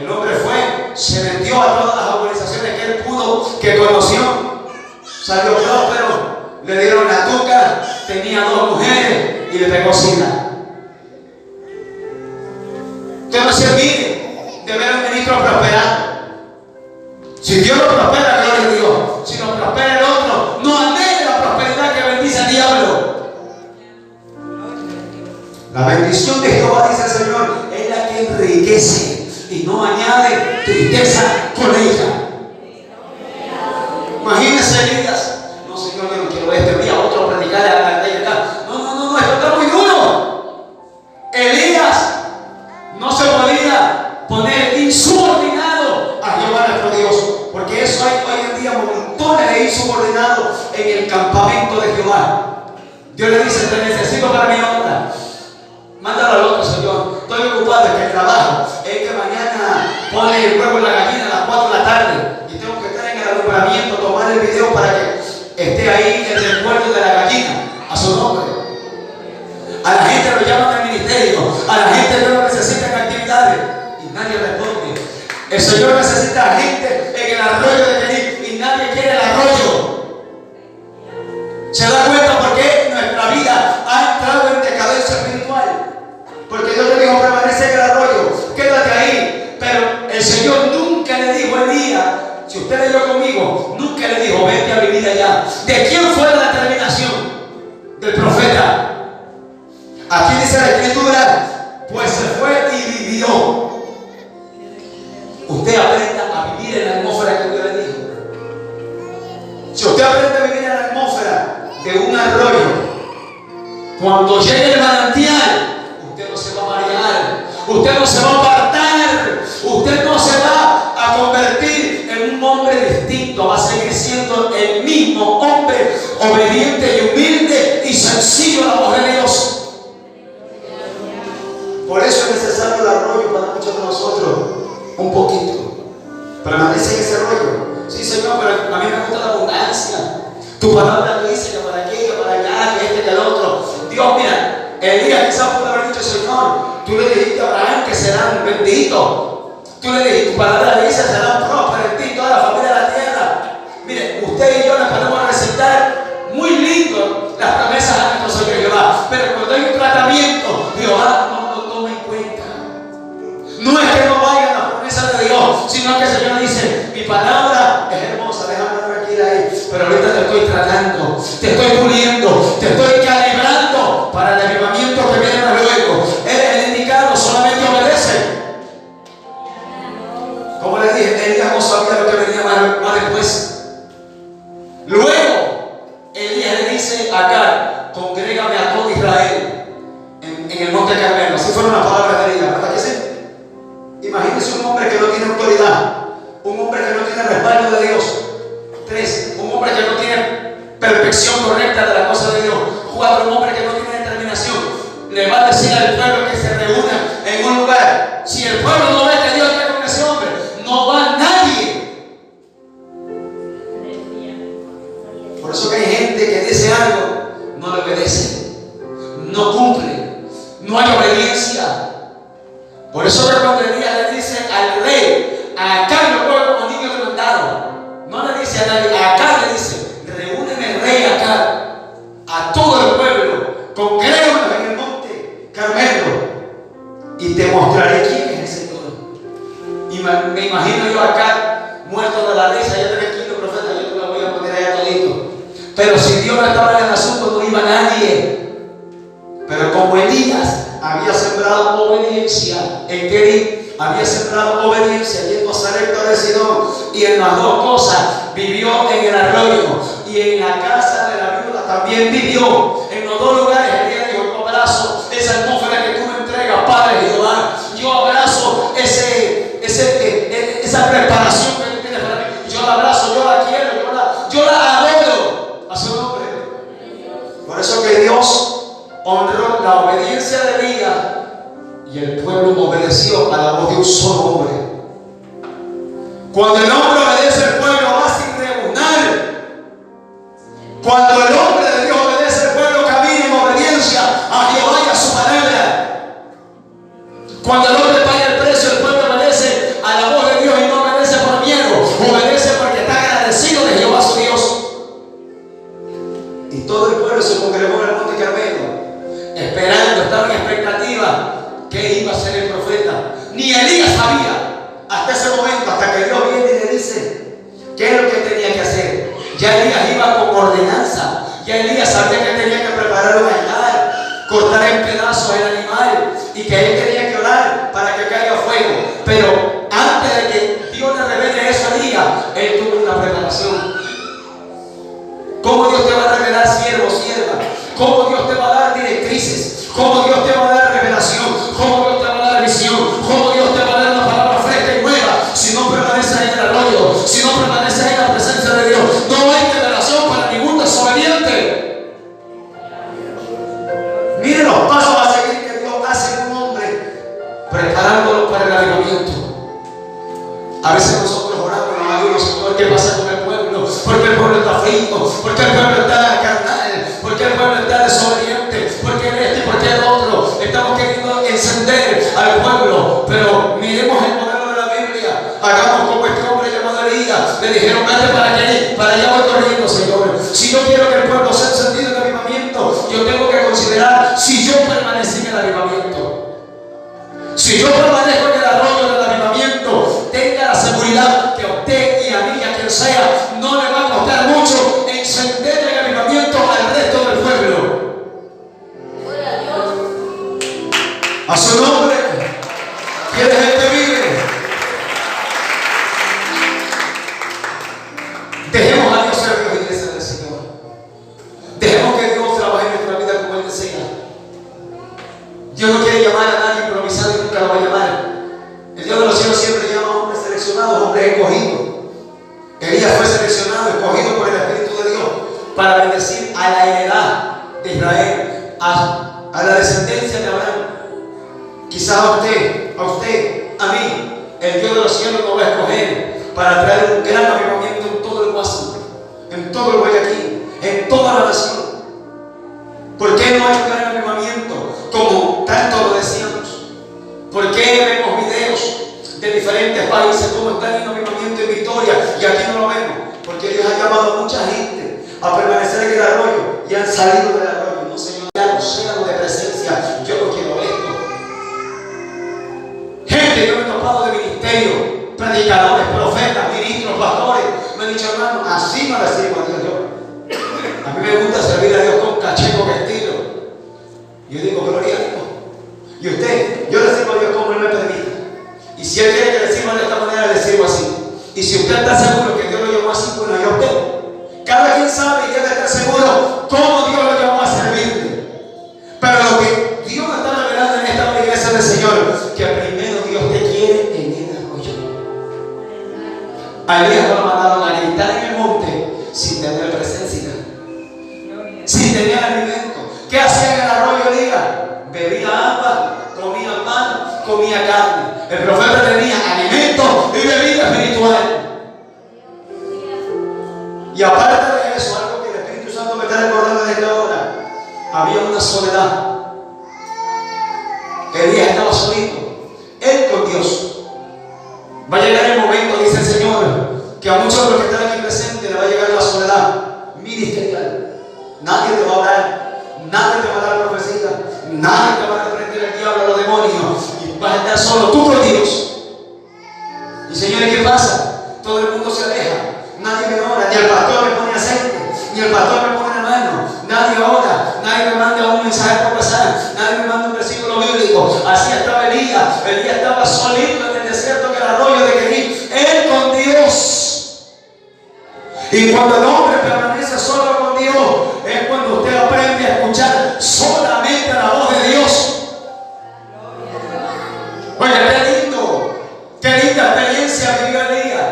El hombre fue, se metió a todas las organizaciones que él pudo, que conoció, salió próspero, le dieron la tuca, tenía 2 mujeres y le pegó sida. Usted no se olvide de ver al ministro prosperar. Si Dios lo prospera, gloria a Dios. Si lo prospera el otro, no anhele la prosperidad que bendice al diablo. La bendición de Jehová, dice el Señor, es la que enriquece y no añade tristeza con ella. Imagínense, Elías. No, Señor, yo no quiero este día otro predicar a la calle acá. No, esto está muy duro. Elías no se podía poner insubordinado a Jehová nuestro Dios, porque eso hay hoy en día montones de insubordinados en el campamento de Jehová. Dios le dice, te necesito para mi obra. Mándalo al otro, Señor. Estoy ocupado, es que el trabajo es que mañana pone el huevo en la gallina a las 4 de la tarde y tengo que estar en el alumbramiento, tomar el video para que esté ahí el recuerdo de la gallina a su nombre. A la gente lo llaman al ministerio, a la gente no lo necesitan actividades y nadie responde. El Señor necesita gente en el arroyo de Kerit y nadie quiere el arroyo. ¿Se da cuenta por qué nuestra vida ha entrado en decadencia espiritual? Porque Dios le dijo, permanece en el arroyo, quédate ahí. Pero el Señor nunca le dijo a Elías, si usted leyó conmigo, nunca le dijo, vete a vivir allá. ¿De quién fue la determinación? Del profeta. Aquí dice la Escritura, pues se fue y vivió. Usted aprenda a vivir en la atmósfera que Dios le dijo. Si usted aprende a vivir en la atmósfera de un arroyo, cuando llegue el manantial, usted no se va a marear, usted no se va a apartar, usted no se va a convertir en un hombre distinto, va a seguir siendo el mismo hombre obediente y humilde y sencillo a la voz de Dios. Por eso es necesario el arroyo para muchos de nosotros, un poquito. Permanece en ese arroyo. Sí, Señor, pero a mí me gusta la abundancia. Tu palabra dice que para aquí, que para allá, que que el otro. Dios, mira, Elías quizás pudo haber dicho, Señor, tú le dijiste a Abraham que serán benditos. Tú le dijiste, tu palabra dice, serán prósperos en ti, toda la familia de la tierra. Mire, usted y yo nos podemos recitar muy lindo las promesas a nuestro Señor Jehová, pero cuando hay un tratamiento, Jehová estoy tratando, te estoy puliendo, te estoy calibrando para el avivamiento que viene luego. Eres el indicado, solamente obedece. Como le dije, Elías no sabía lo que venía más después. Luego, Elías le dice a Acab: congrégame a todo Israel en el monte Carmelo. Así fueron las palabras de Elías, ¿verdad que sí? Imagínense un hombre que no tiene autoridad, un hombre que no tiene respaldo de Dios. 3, un hombre que no tiene perfección correcta de la cosa de Dios. 4, un hombre que no tiene determinación. Le va a decir al pueblo que se reúna en un lugar. Si el pueblo no ve que Dios está con ese hombre, no va nadie. Por eso que hay gente que dice algo, no le obedece, no cumple, no hay obediencia. Por eso que cuando Elías le dice al rey: acá yo puedo como niño demandado, no le dice a nadie, acá le dice: reúneme rey acá, a todo el pueblo, congréganos en el monte Carmelo y te mostraré quién es el Señor. Y me imagino yo acá muerto de la risa: ya tranquilo, profeta, yo te lo voy a poner allá todito. Pero si Dios no estaba en el asunto, no iba nadie. Pero como Elías había sembrado obediencia en Kerit, había sembrado obediencia yendo a Sarepta de Sidón, y en las dos cosas vivió en el arroyo y en la casa de la viuda también vivió. En los dos lugares Elías dijo: yo abrazo esa atmósfera que tú me entregas, Padre Jehová. Yo abrazo esa preparación que tú tienes para mí. Yo la abrazo, yo la quiero, yo la adoro a su nombre. Por eso que Dios honró la obediencia de Elías y el pueblo obedeció a la voz de un solo hombre. Cuando el hombre obedece, el pueblo va sin rebuznar. Cuando el hombre de Dios obedece, el pueblo camina en obediencia a Jehová y a su palabra. Cuando el hombre paga el precio, el pueblo obedece a la voz de Dios y no obedece por miedo, obedece porque está agradecido de Jehová su Dios. Y todo el pueblo se congregó en el monte Carmelo, esperando, estaba en expectativa que iba a ser el profeta. Ni Elías sabía hasta ese momento, hasta que Dios viene y le dice qué es lo que tenía que hacer. Ya Elías iba con ordenanza, ya Elías sabía que tenía que preparar un altar, cortar en pedazos el animal, y que él tenía que orar para que caiga fuego. Pero antes de que Dios le revele eso a Elías, él tuvo una preparación. ¿Cómo Dios te va a revelar, siervo, sierva? ¿Cómo Dios te va a dar directrices? ¿Cómo Dios te va a dar revelación? ¿Cómo Dios te va a dar visión? ¿Cómo Dios te va a dar una palabra fresca y nueva? Si no permaneces en el arroyo, si no permaneces en la presencia de Dios, no hay revelación para ningún desobediente. Mire los pasos a seguir que Dios hace en un hombre, preparándolo para el avivamiento. A veces nosotros oramos, nos Señor, ¿qué pasa con el pueblo? ¿Por qué el pueblo está frío? ¿Por qué el pueblo está carnal? ¿Por qué el pueblo está desobediente? ¿Por qué este y por qué el otro? Estamos queriendo encender al pueblo, pero miremos el modelo de la Biblia. Hagamos como este hombre llamado Elías. Le dijeron: vete para allá voy corriendo, Señor. Si yo quiero que el pueblo sea encendido en el avivamiento, yo tengo que considerar si yo permanecí en el avivamiento. Si yo permanezco en el arroyo del avivamiento, tenga la seguridad que a usted y a mí y a quien sea no le va a costar mucho encender el avivamiento al resto del pueblo. A su nombre, que de gente vive. Dejemos a Dios ser Dios, iglesia del Señor. Dejemos que Dios trabaje en nuestra vida como Él desea. Dios no quiere llamar a nadie improvisado y nunca lo va a llamar. El Dios de los cielos siempre llama a hombres seleccionados, hombres escogidos. Elías fue seleccionado, escogido por el Espíritu de Dios para bendecir a la heredad de Israel, a la descendencia de Abraham. Quizás a usted, a mí, el Dios de los cielos nos va a escoger para traer un gran avivamiento en todo el Guasú, en todo el Guayaquil, en toda la nación. ¿Por qué no hay un gran avivamiento como tanto lo decíamos? ¿Por qué vemos videos de diferentes países como están en avivamiento en Victoria y aquí no lo vemos? Porque Dios ha llamado a mucha gente a permanecer en el arroyo y han salido del arroyo. No, Señor, ya no sean de presencia. Yo no quiero esto. Gente, yo me he topado de ministerio, predicadores, profetas, ministros, pastores. Me han dicho: hermano, así no le sirvo a Dios yo. servir a Dios con caché, con estilo. Yo digo, gloria a Dios. Y usted, yo le sirvo a Dios como Él me permite. Y si Él quiere que le sirva de esta manera, le sirvo así. Y si usted está seguro que Dios lo llamó así, bueno, yo a usted. Cada quien sabe y debe estar seguro cómo Dios lo llamó a servirle. Pero lo que Dios me está revelando en esta iglesia del Señor, que primero Dios te quiere en el arroyo. A Elías no lo mandaron a gritar en el monte sin tener presencia, sin tener alimento. ¿Qué hacía en el arroyo Elías? Bebía agua, comía pan, comía carne. El profeta tenía alimento y bebida espiritual. Y aparte de eso, algo que el Espíritu Santo me está recordando desde ahora, había una soledad. Elías estaba solito, él con Dios. Va a llegar el momento, dice el Señor, que a muchos de los que están aquí presentes le va a llegar la soledad ministerial. Nadie te va a hablar, nadie te va a dar profecía, nadie te va a reprender el diablo a los demonios, y vas a estar solo tú con Dios. Y señores, ¿qué pasa? Todo el mundo se aleja, nadie me ora, ni el pastor me pone aceite, ni el pastor me pone la mano, nadie ora, nadie me manda un mensaje por pasar, nadie me manda un versículo bíblico. Así estaba Elías. Elías estaba solito en el desierto, en el arroyo de Querib, él con Dios. Y cuando el hombre permanece solo con Dios, es cuando usted aprende a escuchar solamente la voz de Dios. Oye, qué linda experiencia vivió Elías.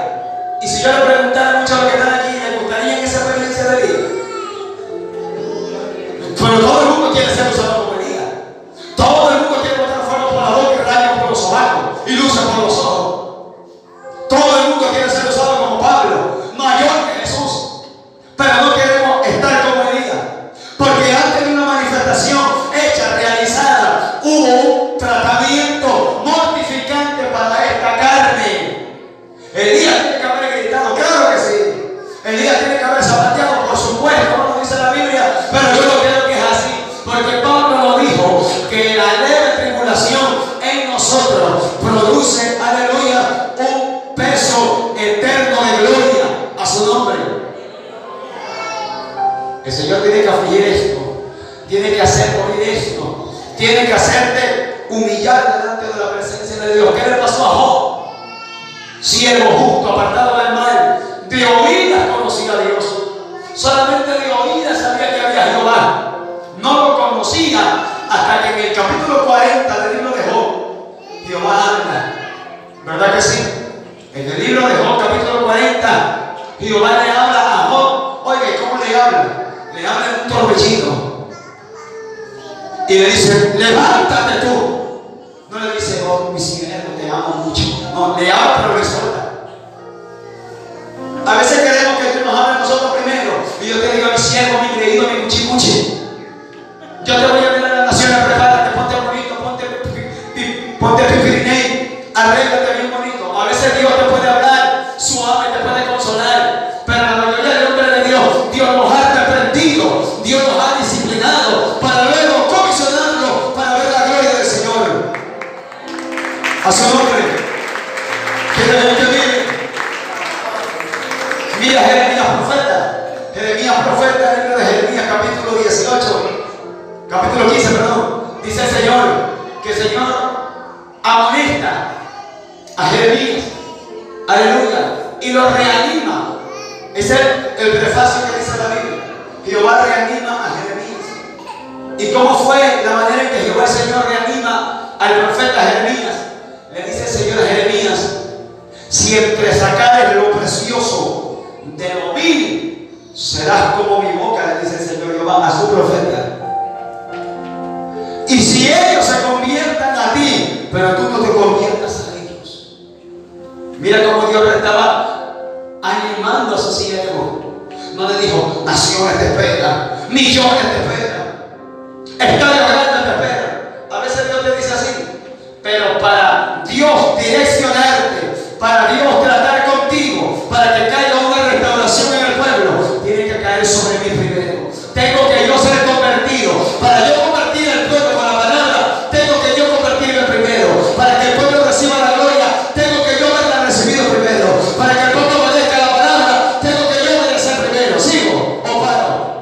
Y si yo le preguntara a muchos de los que están aquí, ¿les gustaría esa experiencia de Elías? Pero todo el mundo quiere ser usado como Elías. Todo el mundo quiere botar fuego por la boca y rayos por los sobacos y luces por los ojos. Todo el mundo quiere ser usado como Pablo, mayor que Jesús. Pero no queremos estar como Elías, porque antes de una manifestación hecha, realizada, hubo un tratamiento mortificante para esta carne. Elías tiene que haber gritado, claro que sí. Elías tiene que haber zapateado, por supuesto, no lo dice la Biblia, pero yo lo creo que es así, porque Pablo lo dijo, que la leve tribulación en nosotros produce, aleluya, un peso eterno de gloria a su nombre. El Señor tiene que afligir esto, tiene que hacer morir esto, tiene que hacerte humillar delante de la presencia de Dios. ¿Qué le pasó a Job? Siervo justo, apartado del mal, de oídas conocía a Dios. Solamente de oídas sabía que había Jehová. No lo conocía hasta que en el capítulo 40 del libro de Job, Jehová habla. ¿Verdad que sí? En el libro de Job, capítulo 40, Jehová le habla a Job. Oye, ¿cómo le habla? Le habla en un torbellino. Y le dice, levántate tú. No le dice, oh, mi siervo, te amo mucho. No, le habla, pero le exhorta. A veces queremos que Dios nos hable a nosotros primero. Y yo te digo, mi siervo, mi creído, mi cuchicuchi, yo te voy a ver a las naciones, prepárate, ponte bonito, ponte pipirinei, arréglate bien bonito. A veces Dios te puede hablar suave, te puede consolar, pero la mayoría de hombres de Dios nos ha reprendido, Dios nos ha disciplinado para luego comisionarlo para ver la gloria del Señor. A su nombre. Que vive. Mira Jeremías profeta, en el libro de Jeremías capítulo 18. Capítulo 15, perdón. Dice el Señor que el Señor amonesta a Jeremías, aleluya, y lo reanima. Es el prefacio que dice la Biblia. Jehová reanima a Jeremías. ¿Y cómo fue la manera en que Jehová el Señor reanima al profeta Jeremías? Le dice el Señor a Jeremías: si entre sacares lo precioso de lo vil, serás como mi boca, le dice el Señor Jehová a su profeta. Y si ellos se conviertan a ti, pero tú no te conviertas a ellos. Mira cómo Dios le estaba animando a su siervo. No le dijo, naciones te esperan, millones te esperan, estadios grandes te esperan. A veces Dios te dice así, pero para Dios direccionarte, para Dios tratar contigo, para que caiga una restauración en el pueblo, tiene que caer sobre mí primero. Tengo que yo ser convertido. Para yo convertir al pueblo con la palabra, tengo que yo convertirme primero. Para que el pueblo reciba la gloria, tengo que yo haberla recibido primero. Para que el pueblo obedezca la palabra, tengo que yo obedecer primero. ¿Sigo o paro?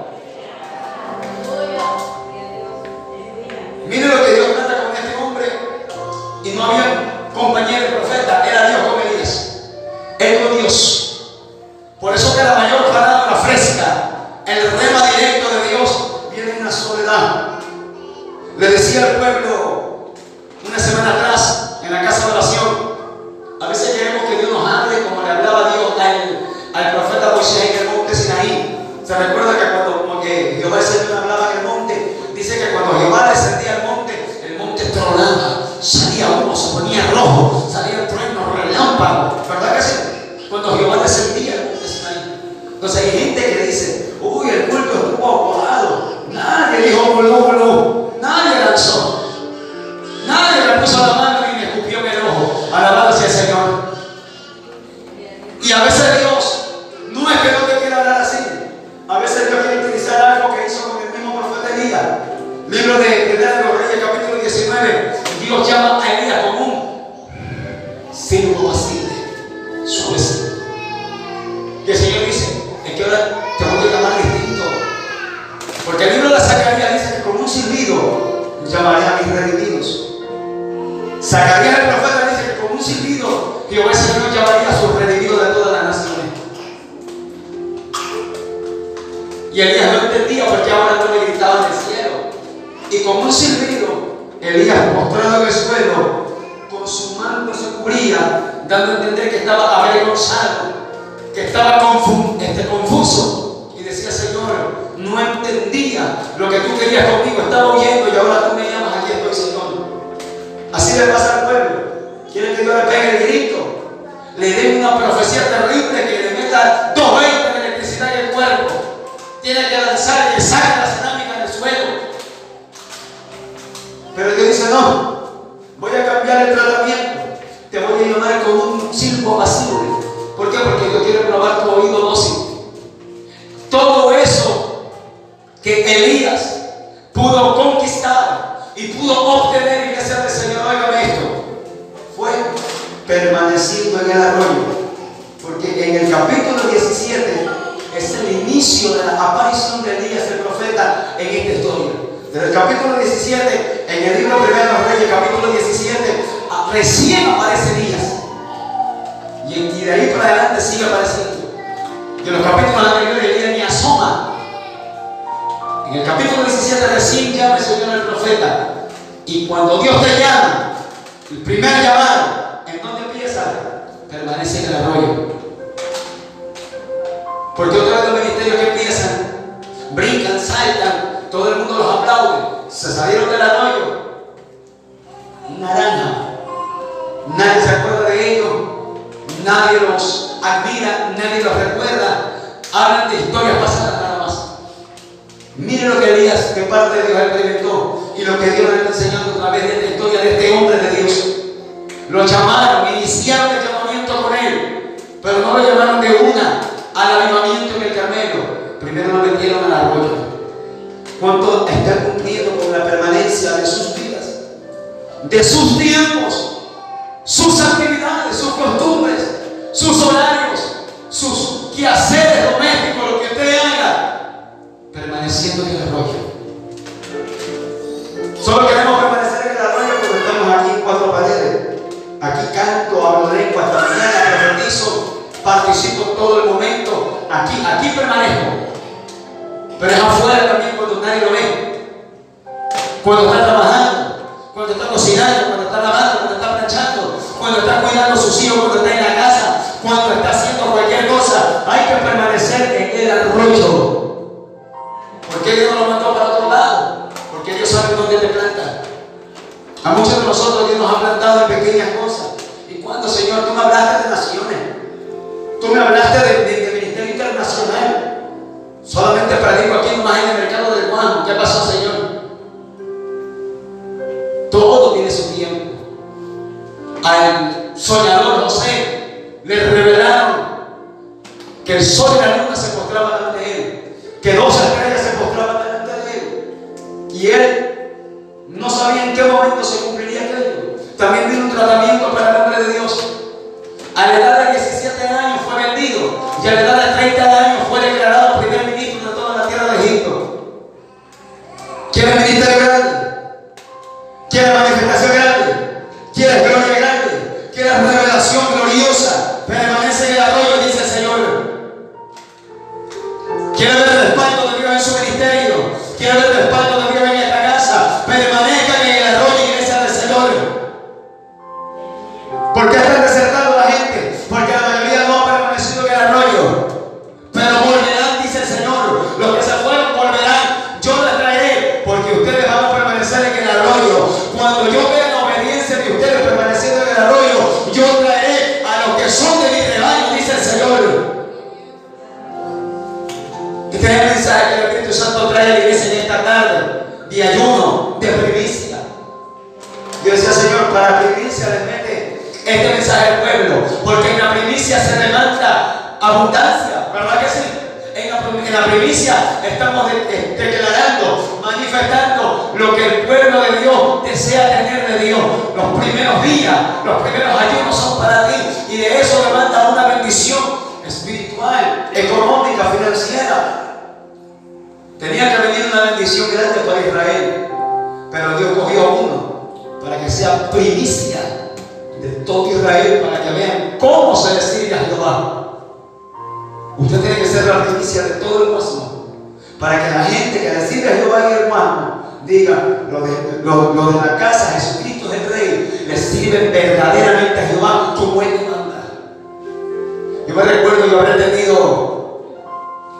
19, Dios llama a Elías como un siervo paciente, suavecito. Y el Señor dice, es que ahora te voy a llamar distinto. Porque el libro de Zacarías dice que con un silbido llamaré a mis redimidos. Zacarías el profeta dice que con un silbido Jehová el Señor llamaría a sus redimidos de todas las naciones. Y Elías no entendía porque ahora no le gritaba del cielo. Y con un silbido, Elías postrado en el suelo, con su manto se cubría, dando a entender que estaba avergonzado, que estaba confuso. Y decía, Señor, no entendía lo que tú querías conmigo, estaba huyendo y ahora tú me llamas, aquí estoy, Señor. Así le pasa al pueblo. Quieren que yo le pegue el grito, le dé una profecía terrible que le meta 220 de electricidad en el cuerpo. Tiene que lanzar y que saque la cerámica del suelo. Pero Dios dice, no, voy a cambiar el tratamiento. Te voy a llamar como un silbo apacible. ¿Por qué? Porque Dios quiere probar tu oído dócil. Todo eso que Elías pudo conquistar y pudo obtener, iglesia del Señor, óigame esto, fue permaneciendo en el arroyo. Porque en el capítulo 17 es el inicio de la aparición de Elías, el profeta, en esta historia. Desde el capítulo 17, en el libro primero de los Reyes, capítulo 17, recién aparece Elías. Y de ahí para adelante sigue apareciendo. Y en los capítulos anteriores Elías ni asoma. En el capítulo 17 recién llama el Señor al profeta. Y cuando Dios te llama, el primer llamado, ¿en dónde empieza? Permanece en el arroyo. Porque otra vez los ministerios que empiezan, brincan, saltan, todo el mundo los aplaude, se salieron del arroyo, naranja, nadie se acuerda de ellos, nadie los admira, nadie los recuerda, hablan de historias pasadas nada más. Miren lo que Elías, que parte de Dios experimentó, y lo que Dios le está enseñando a través de esta historia de este hombre de Dios. Lo llamaron, iniciaron el llamamiento con él, pero no lo llamaron de una al avivamiento en el Carmelo. Primero lo metieron al arroyo. ¿Cuánto está cumpliendo con la permanencia de sus vidas, de sus tiempos, sus actividades, sus costumbres, sus horarios, sus quehaceres domésticos, lo que usted haga, permaneciendo en el arroyo? Solo queremos permanecer en el arroyo porque estamos aquí en cuatro paredes. Aquí canto, hablo lengua hasta mañana, profetizo, participo en todo el momento. Aquí permanezco. Pero es afuera también cuando nadie lo ve. Cuando está trabajando, cuando está cocinando, cuando está lavando, cuando está planchando, cuando está cuidando a sus hijos, cuando está en la casa, cuando está haciendo cualquier cosa. Hay que permanecer en el arroyo. ¿Por qué Dios no lo mandó para otro lado? Porque Dios sabe dónde te planta. A muchos de nosotros Dios nos ha plantado en pequeñas cosas. ¿Y cuándo, Señor? Tú me hablaste de naciones. Tú me hablaste de ministerio internacional. Solamente predico aquí nomás en el mercado del Juan. ¿Qué pasó, Señor? Todo tiene su tiempo. Al soñador José le revelaron que el sol y la luna se postraban ante él, que 2 estrellas se postraban delante de él, y él no sabía en qué momento se cumpliría aquello. También vino un tratamiento para el hombre de Dios. A la edad de 17 años fue vendido, y a la edad de 30 años fue declarado primer ministro de toda la tierra de Egipto. ¿Quiere ministerio grande? ¿Quiere manifestación grande? ¿Quiere gloria grande? ¿Quiere revelación gloriosa? Permanece en el arroyo, dice el Señor. ¿Quiere ver el respaldo de Dios en su ministerio? ¿Quiere ver el respaldo de Dios en esta casa? Permanezcan en el arroyo, iglesia del Señor. ¿Por qué están desertando la gente? Porque la mayoría no ha permanecido en el arroyo. Pero volverán, dice el Señor. Los que se fueron volverán. Yo les traeré, porque ustedes van a permanecer en el arroyo. Cuando yo vea la obediencia de ustedes permaneciendo en el arroyo, yo traeré a los que son de mi rebaño, dice el Señor. Este es el mensaje que el Espíritu Santo trae a la iglesia en esta tarde, de ayuno, de primicia. Yo decía, Señor, para primicia les mete este mensaje al pueblo, porque en la primicia se demanda abundancia, ¿verdad que sí? En la primicia estamos declarando, manifestando lo que el pueblo de Dios empecé a tener de Dios. Los primeros días, los primeros ayunos son para ti. Y de eso demanda una bendición espiritual, económica, financiera. Tenía que venir una bendición grande para Israel. Pero Dios cogió a uno para que sea primicia de todo Israel, para que vean cómo se le sirve a Jehová. Usted tiene que ser la primicia de todo el cosmos, para que la gente que le sirve a Jehová y hermano diga: lo de la casa, Jesucristo es el Rey, le sirven verdaderamente a Jehová como Él manda. Yo me recuerdo, yo habré tenido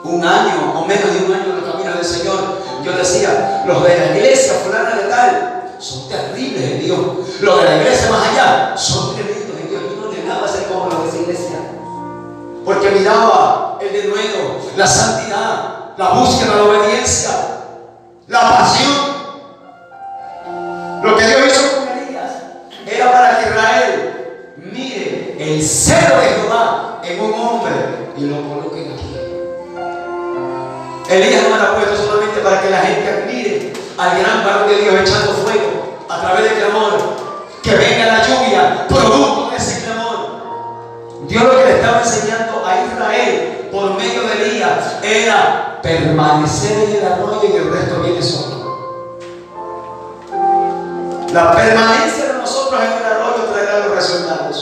un año o menos de un año en los caminos del Señor. Yo decía: los de la iglesia fulana de tal son terribles en Dios, los de la iglesia más allá son tremendos en Dios. Yo no llegaba a ser como los de esa iglesia, porque miraba el denuedo, la santidad, la búsqueda, la obediencia, la pasión. Lo que Dios hizo con Elías era para que Israel mire el celo de Jehová en un hombre y lo coloquen aquí. Elías no era puesto solamente para que la gente admire al gran varón de Dios echando fuego a través del clamor, que venga la lluvia producto de ese clamor. Dios lo que le estaba enseñando a Israel por medio de Elías era permanecer en el arroyo y el resto viene solo. La permanencia de nosotros en el arroyo traerá los resultados.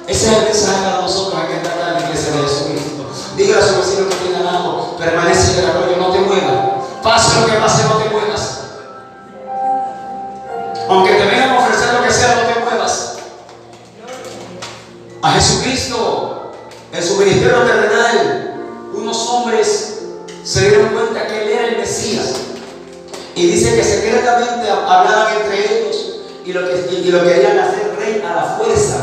Ese es el mensaje para nosotros aquí en la iglesia de Jesucristo. Dígale a su vecino que tiene al lado: permanece en el arroyo, no te muevas. Pase lo que pase, no te muevas. Aunque te vengan a ofrecer lo que sea, no te muevas. A Jesucristo, en su ministerio terrenal, unos hombres se dieron cuenta que Él era el Mesías. Y dice que secretamente hablaban entre ellos y lo querían hacer rey a la fuerza.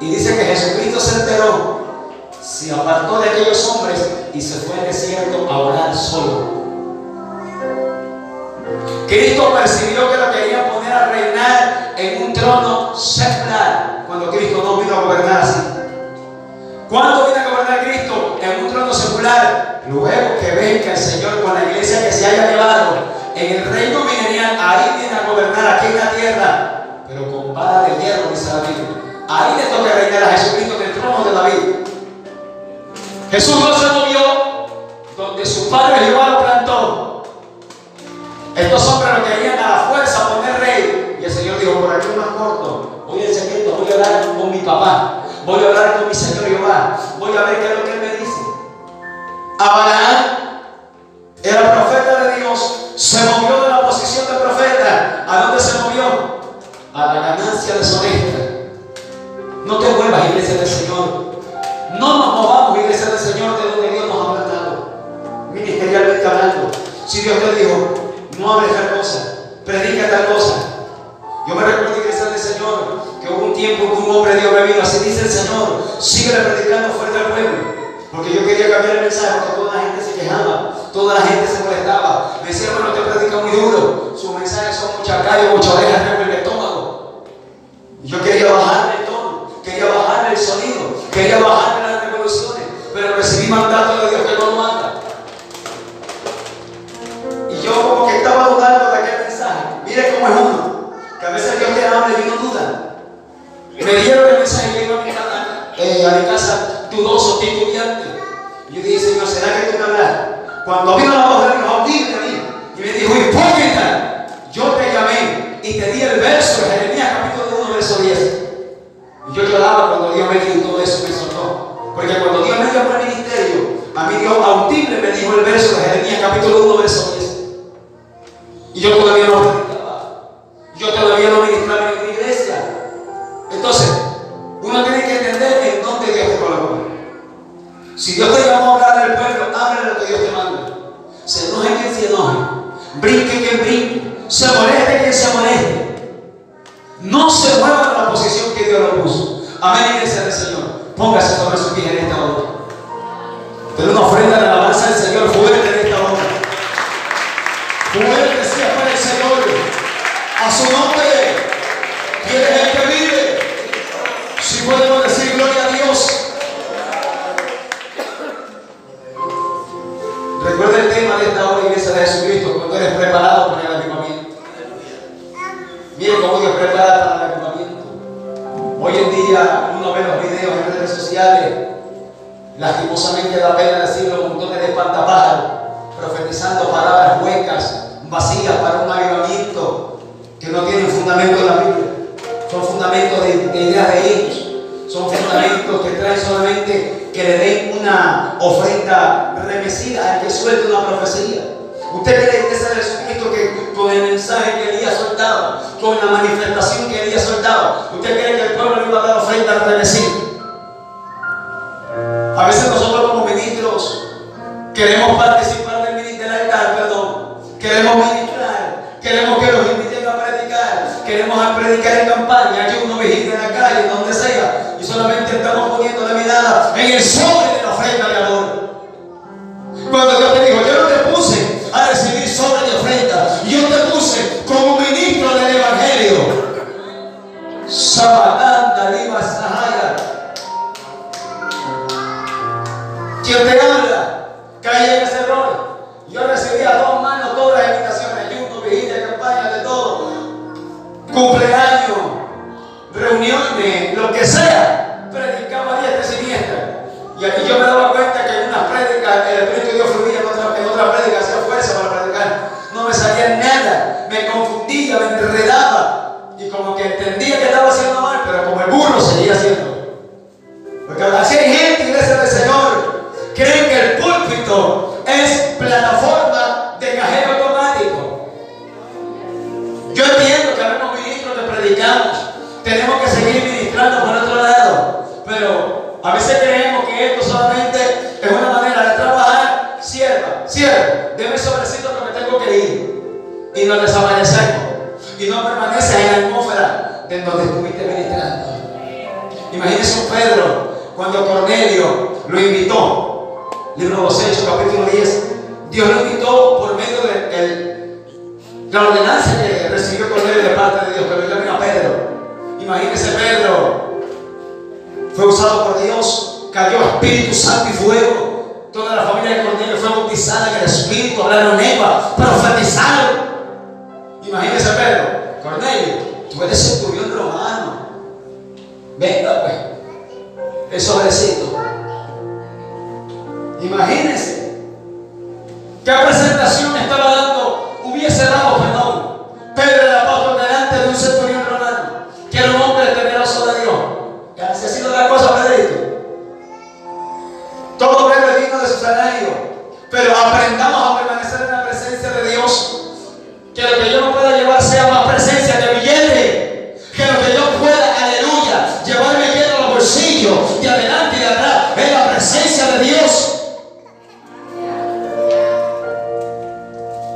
Y dice que Jesucristo se enteró, se apartó de aquellos hombres y se fue al desierto a orar solo. Cristo percibió que lo querían poner a reinar en un trono secular, cuando Cristo no vino a gobernar así. ¿Cuándo viene a gobernar Cristo? En un trono secular. Luego que venga el Señor con la iglesia que se haya llevado en el reino milenial, ahí viene a gobernar aquí en la tierra, pero con vara de hierro, dice la Biblia. Ahí le toca reinar a Jesucristo en el trono de David. Jesús no se movió donde su padre Jehová lo plantó. Estos hombres lo querían a la fuerza poner rey, y el Señor dijo: por aquí más corto, voy en secreto, voy a hablar con mi papá, voy a hablar con mi Señor Jehová, voy a ver qué es lo que Él me dice. Balaam era profeta de Dios, se movió de la posición de profeta. ¿A dónde se movió? A la ganancia deshonesta. No te muevas, iglesia del Señor. No nos movamos, iglesia del Señor, de donde Dios nos ha plantado, ministerialmente hablando. Si Dios te dijo: no hables tal cosa, predica tal cosa. Yo me recuerdo, iglesia del Señor, que hubo un tiempo que un hombre dio bebido. Así dice el Señor: síguele predicando fuerte al pueblo. Porque yo quería cambiar el mensaje, porque toda la gente se quejaba, toda la gente se molestaba. Me decía: bueno, te predica muy duro, sus mensajes son mucha calle, mucha oreja en el estómago. Y yo quería bajarle el tono, quería bajarle el sonido, quería bajarle las revoluciones, pero recibí mandato de Dios que no lo manda. Y yo como que estaba dudando de aquel mensaje. Mire cómo es uno, que a veces Dios te habla y uno duda. Me dieron el mensaje y yo iba a mi casa dudoso, titubeante. Yo dije: Señor, ¿será que tú me hablas? Cuando vino la voz de Dios audible a mí y me dijo: hipócrita, yo te llamé y te di el verso de Jeremías capítulo 1 verso 10. Y yo lloraba cuando Dios me dijo todo eso, me soltó. Porque cuando Dios me llamó al ministerio, a mí Dios audible me dijo el verso de Jeremías capítulo 1 verso 10. Y yo todavía no predicaba, yo todavía no ministraba en mi iglesia. Entonces, uno tiene que entender en dónde Dios te colocó. Si Dios te llamó a hablar del pueblo, háblale lo que Dios te manda. Se enoje quien se enoje, brinque quien brinque, se moleste quien se moleste. No se mueva de la posición que Dios lo puso. Amén, iglesia del Señor. Póngase sobre sus pies en esta hora. Ten una ofrenda de alabanza al Señor fuerte en esta hora. Fuerte sea para el Señor. A su nombre. ¿Quién es el que vive? Si podemos decir gloria a Dios. Recuerda el tema de esta hora, iglesia de Jesucristo, cuando eres preparado para el avivamiento. Mire cómo Dios prepara para el avivamiento. Hoy en día uno ve los videos en redes sociales. Lastimosamente da pena decirlo, montones de espantapájaros profetizando palabras huecas, vacías para un avivamiento que no tienen fundamento en la Biblia. Son fundamentos de ideas de ellos. Son fundamentos que traen solamente que le den una ofrenda remecida al que suelte una profecía. ¿Usted cree que ese es Jesucristo que con el mensaje que Elías soltaba, con la manifestación que Elías soltaba, usted cree que el pueblo le iba a dar ofrenda remecida? A veces nosotros como ministros queremos participar del altar, queremos ministrar, queremos que nos inviten a predicar, queremos predicar en campaña, ayuno, vigilia en la calle, donde sea, y solamente estamos poniendo la mirada en el sobre de la ofrenda de amor. Cuando Dios te dijo, yo no te puse a recibir sobre de ofrenda, yo te puse como ministro del evangelio. Sabadanda, Lima, Sahaya. Quien te habla, cae en ese error. Yo recibía a dos manos todas las invitaciones, ayuno, vigilia, campaña, de todo, cumpleaños, reuniones, lo que sea, predicaba a diestra y siniestra. Y aquí yo me daba cuenta que en unas prédicas el Espíritu de Dios fluía, en otras prédicas hacía fuerza para predicar. No me salía nada, me confundía, me enredaba y como que entendía que estaba haciendo mal, pero como el burro seguía haciendo. Porque así hay gente, iglesia del Señor, creen que el púlpito es plataforma de cajero automático. Yo entiendo que habemos ministros que predicamos, tenemos que seguir ministrando por otro lado, pero a veces creemos que esto solamente es una manera de trabajar. Sierva, deme sobrecito que me tengo que ir. Y nos desaparecemos y no permaneces en la atmósfera de donde estuviste ministrando. Imagínese un Pedro cuando Cornelio lo invitó. Libro de los Hechos, capítulo 10. Dios lo invitó por medio de la ordenanza que recibió Cornelio de parte de Dios, pero él vino a Pedro. Imagínese, Pedro fue usado por Dios, cayó Espíritu Santo y fuego. Toda la familia de Cornelio fue bautizada en el Espíritu, hablaron lengua, profetizaron. Imagínese, Pedro, Cornelio, tú eres centurión romano. Venga, pues, el sobrecito. Imagínense qué presentación estaba dando, hubiese dado, Pedro el apóstol delante de un centurión romano, que era un hombre temeroso de Dios. Ya así ha sido la cosa, Pedrito. Todo Pedro es digno de su salario, pero aprendamos a permanecer en la presencia de Dios. Que lo que yo no pueda llevar sea más presencia que billete, que lo que yo pueda, aleluya, llevarme lleno los bolsillos de adelante y de atrás es la presencia de Dios.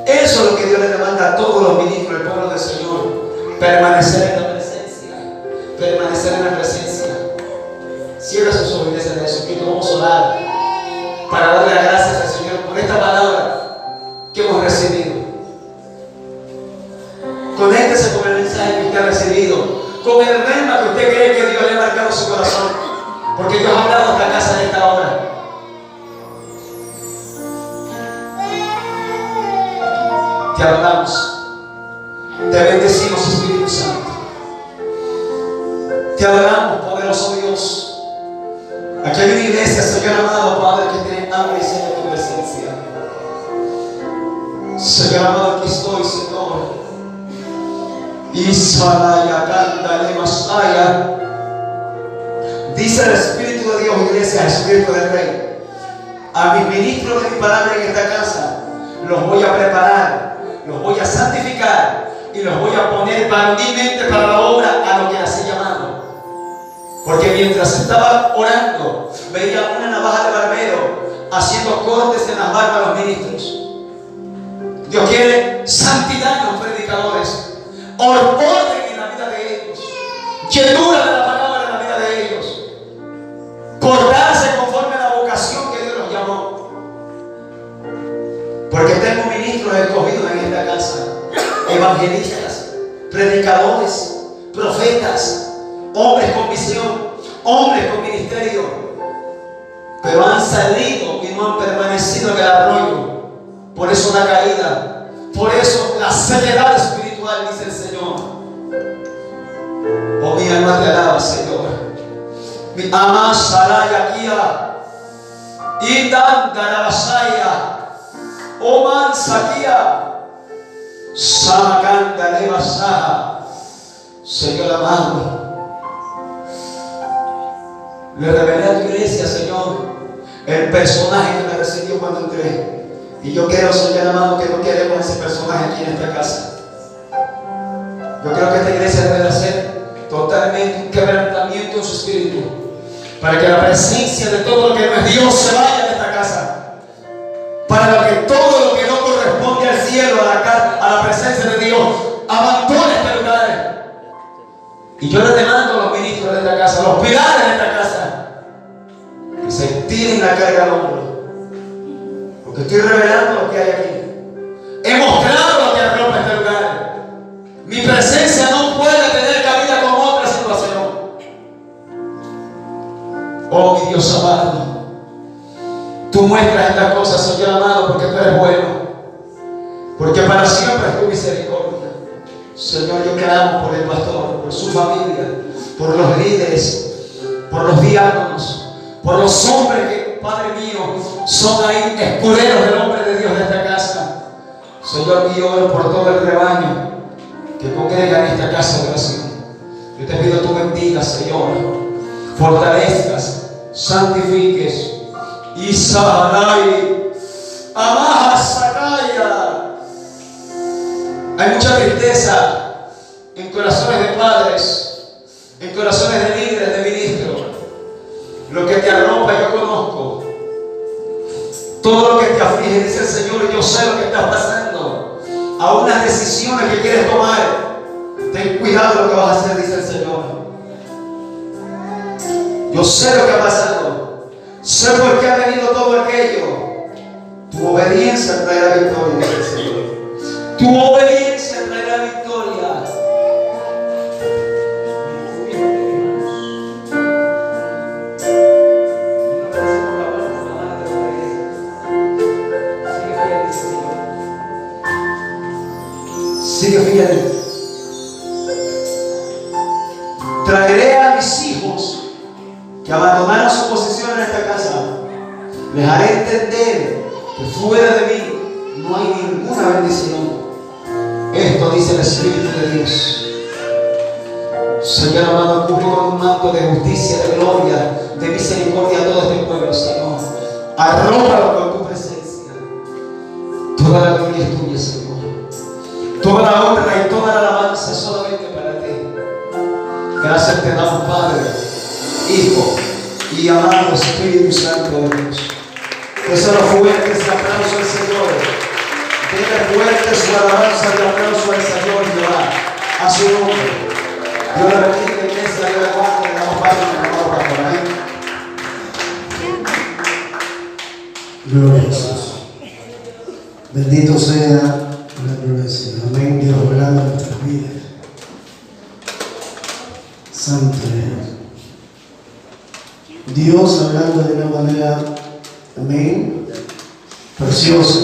Eso es lo que Dios le demanda a todos los ministros del pueblo del Señor. Permanecer en la presencia. Permanecer en la presencia. Cierra sus ojos, iglesia de Jesucristo. Vamos a orar para darle las gracias al Señor por esta palabra que hemos recibido. Conéctese con el mensaje que usted ha recibido, con el rema que usted cree que Dios le ha marcado su corazón, porque Dios ha hablado a esta casa en esta hora. Te adoramos, te bendecimos, Espíritu Santo. Te adoramos, poderoso Dios. Aquí hay una iglesia, Señor amado, Padre, que tiene hambre y sed de tu presencia. Señor amado, aquí estoy, Señor. Isalaya, cántale, masaya. Dice el Espíritu de Dios, iglesia, el Espíritu del Rey: a mis ministros de mi palabra en esta casa los voy a preparar, los voy a santificar y los voy a poner varonilmente para la obra a lo que las he llamado. Porque mientras estaba orando, veía una navaja de barbero haciendo cortes en las barbas a los ministros. Dios quiere santidad en los predicadores, orden en la vida de ellos, llenura de la palabra en la vida de ellos, portarse conforme a la vocación que Dios los llamó. Porque tengo ministros escogidos en esta casa, evangelistas, predicadores, profetas, hombres con visión, hombres con ministerio, pero han salido y no han permanecido en el arroyo. Por eso la caída, por eso la ceguedad espiritual, dice el Señor. Oh, mi alma te alaba, Señor. Mi ama Saraya Kia. Indan Garabasaya. Oman Sakia. Samakanda Levasaha. Señor amado, le revelé a tu iglesia, Señor, el personaje que me recibió cuando entré. Y yo quiero, Señor amado, que no queremos ese personaje aquí en esta casa. Yo creo que esta iglesia debe de hacer totalmente un quebrantamiento en su espíritu, para que la presencia de todo lo que no es Dios se vaya de esta casa, para que todo lo que no corresponde al cielo, a la presencia de Dios, abandone este lugar. Y yo les demando a los ministros de esta casa, a los pilares de esta casa, que se tiren la carga al hombro, porque estoy revelando lo que hay aquí. He mostrado lo que arropa este lugar. Mi presencia no puede tener cabida con otra situación. Oh, mi Dios amado, tú muestras estas cosas, Señor amado, porque tú eres bueno, porque para siempre es tu misericordia. Señor, yo clamo por el pastor, por su familia, por los líderes, por los diáconos, por los hombres que, Padre mío, son ahí escuderos del hombre de Dios de esta casa. Señor, yo oro por todo el rebaño que congrega en esta casa de oración. Yo te pido tú bendigas, Señor, fortalezcas, santifiques, y Sahanai, Amajas Sakaya. Hay mucha tristeza en corazones de padres, en corazones de líderes, de ministros. Lo que te arropa yo conozco. Todo lo que te aflige, dice el Señor, yo sé lo que está pasando. A unas decisiones que quieres tomar, ten cuidado de lo que vas a hacer, dice el Señor. Yo sé lo que ha pasado. Sé por qué ha venido todo aquello. Tu obediencia traerá victoria, dice el Señor. Tu obediencia traerá victoria. Sigue fiel. Traeré a mis hijos que abandonaron su posición en esta casa. Les haré entender que fuera de mí no hay ninguna bendición. Esto dice el Espíritu de Dios. Señor amado, cubre con un manto de justicia, de gloria, de misericordia a todo este pueblo, Señor. Arrópalo con tu presencia. Toda la gloria es tuya, Señor. Toda la honra y toda la alabanza solamente para ti. Gracias te damos, Padre, Hijo y amado Espíritu Santo de Dios. Que se lo fuerte ese aplauso al Señor. Denle fuerte su alabanza y aplauso al Señor Jehová, a su nombre. Dios le bendiga, iglesia, Dios le guarde, le damos paz y le damos pastor. Amén. Gloria a Jesús. Bendito sea la gloria del Señor. Amén. Dios hablando en nuestras vidas. Santo Dios. Dios hablando de una manera, amén, preciosa.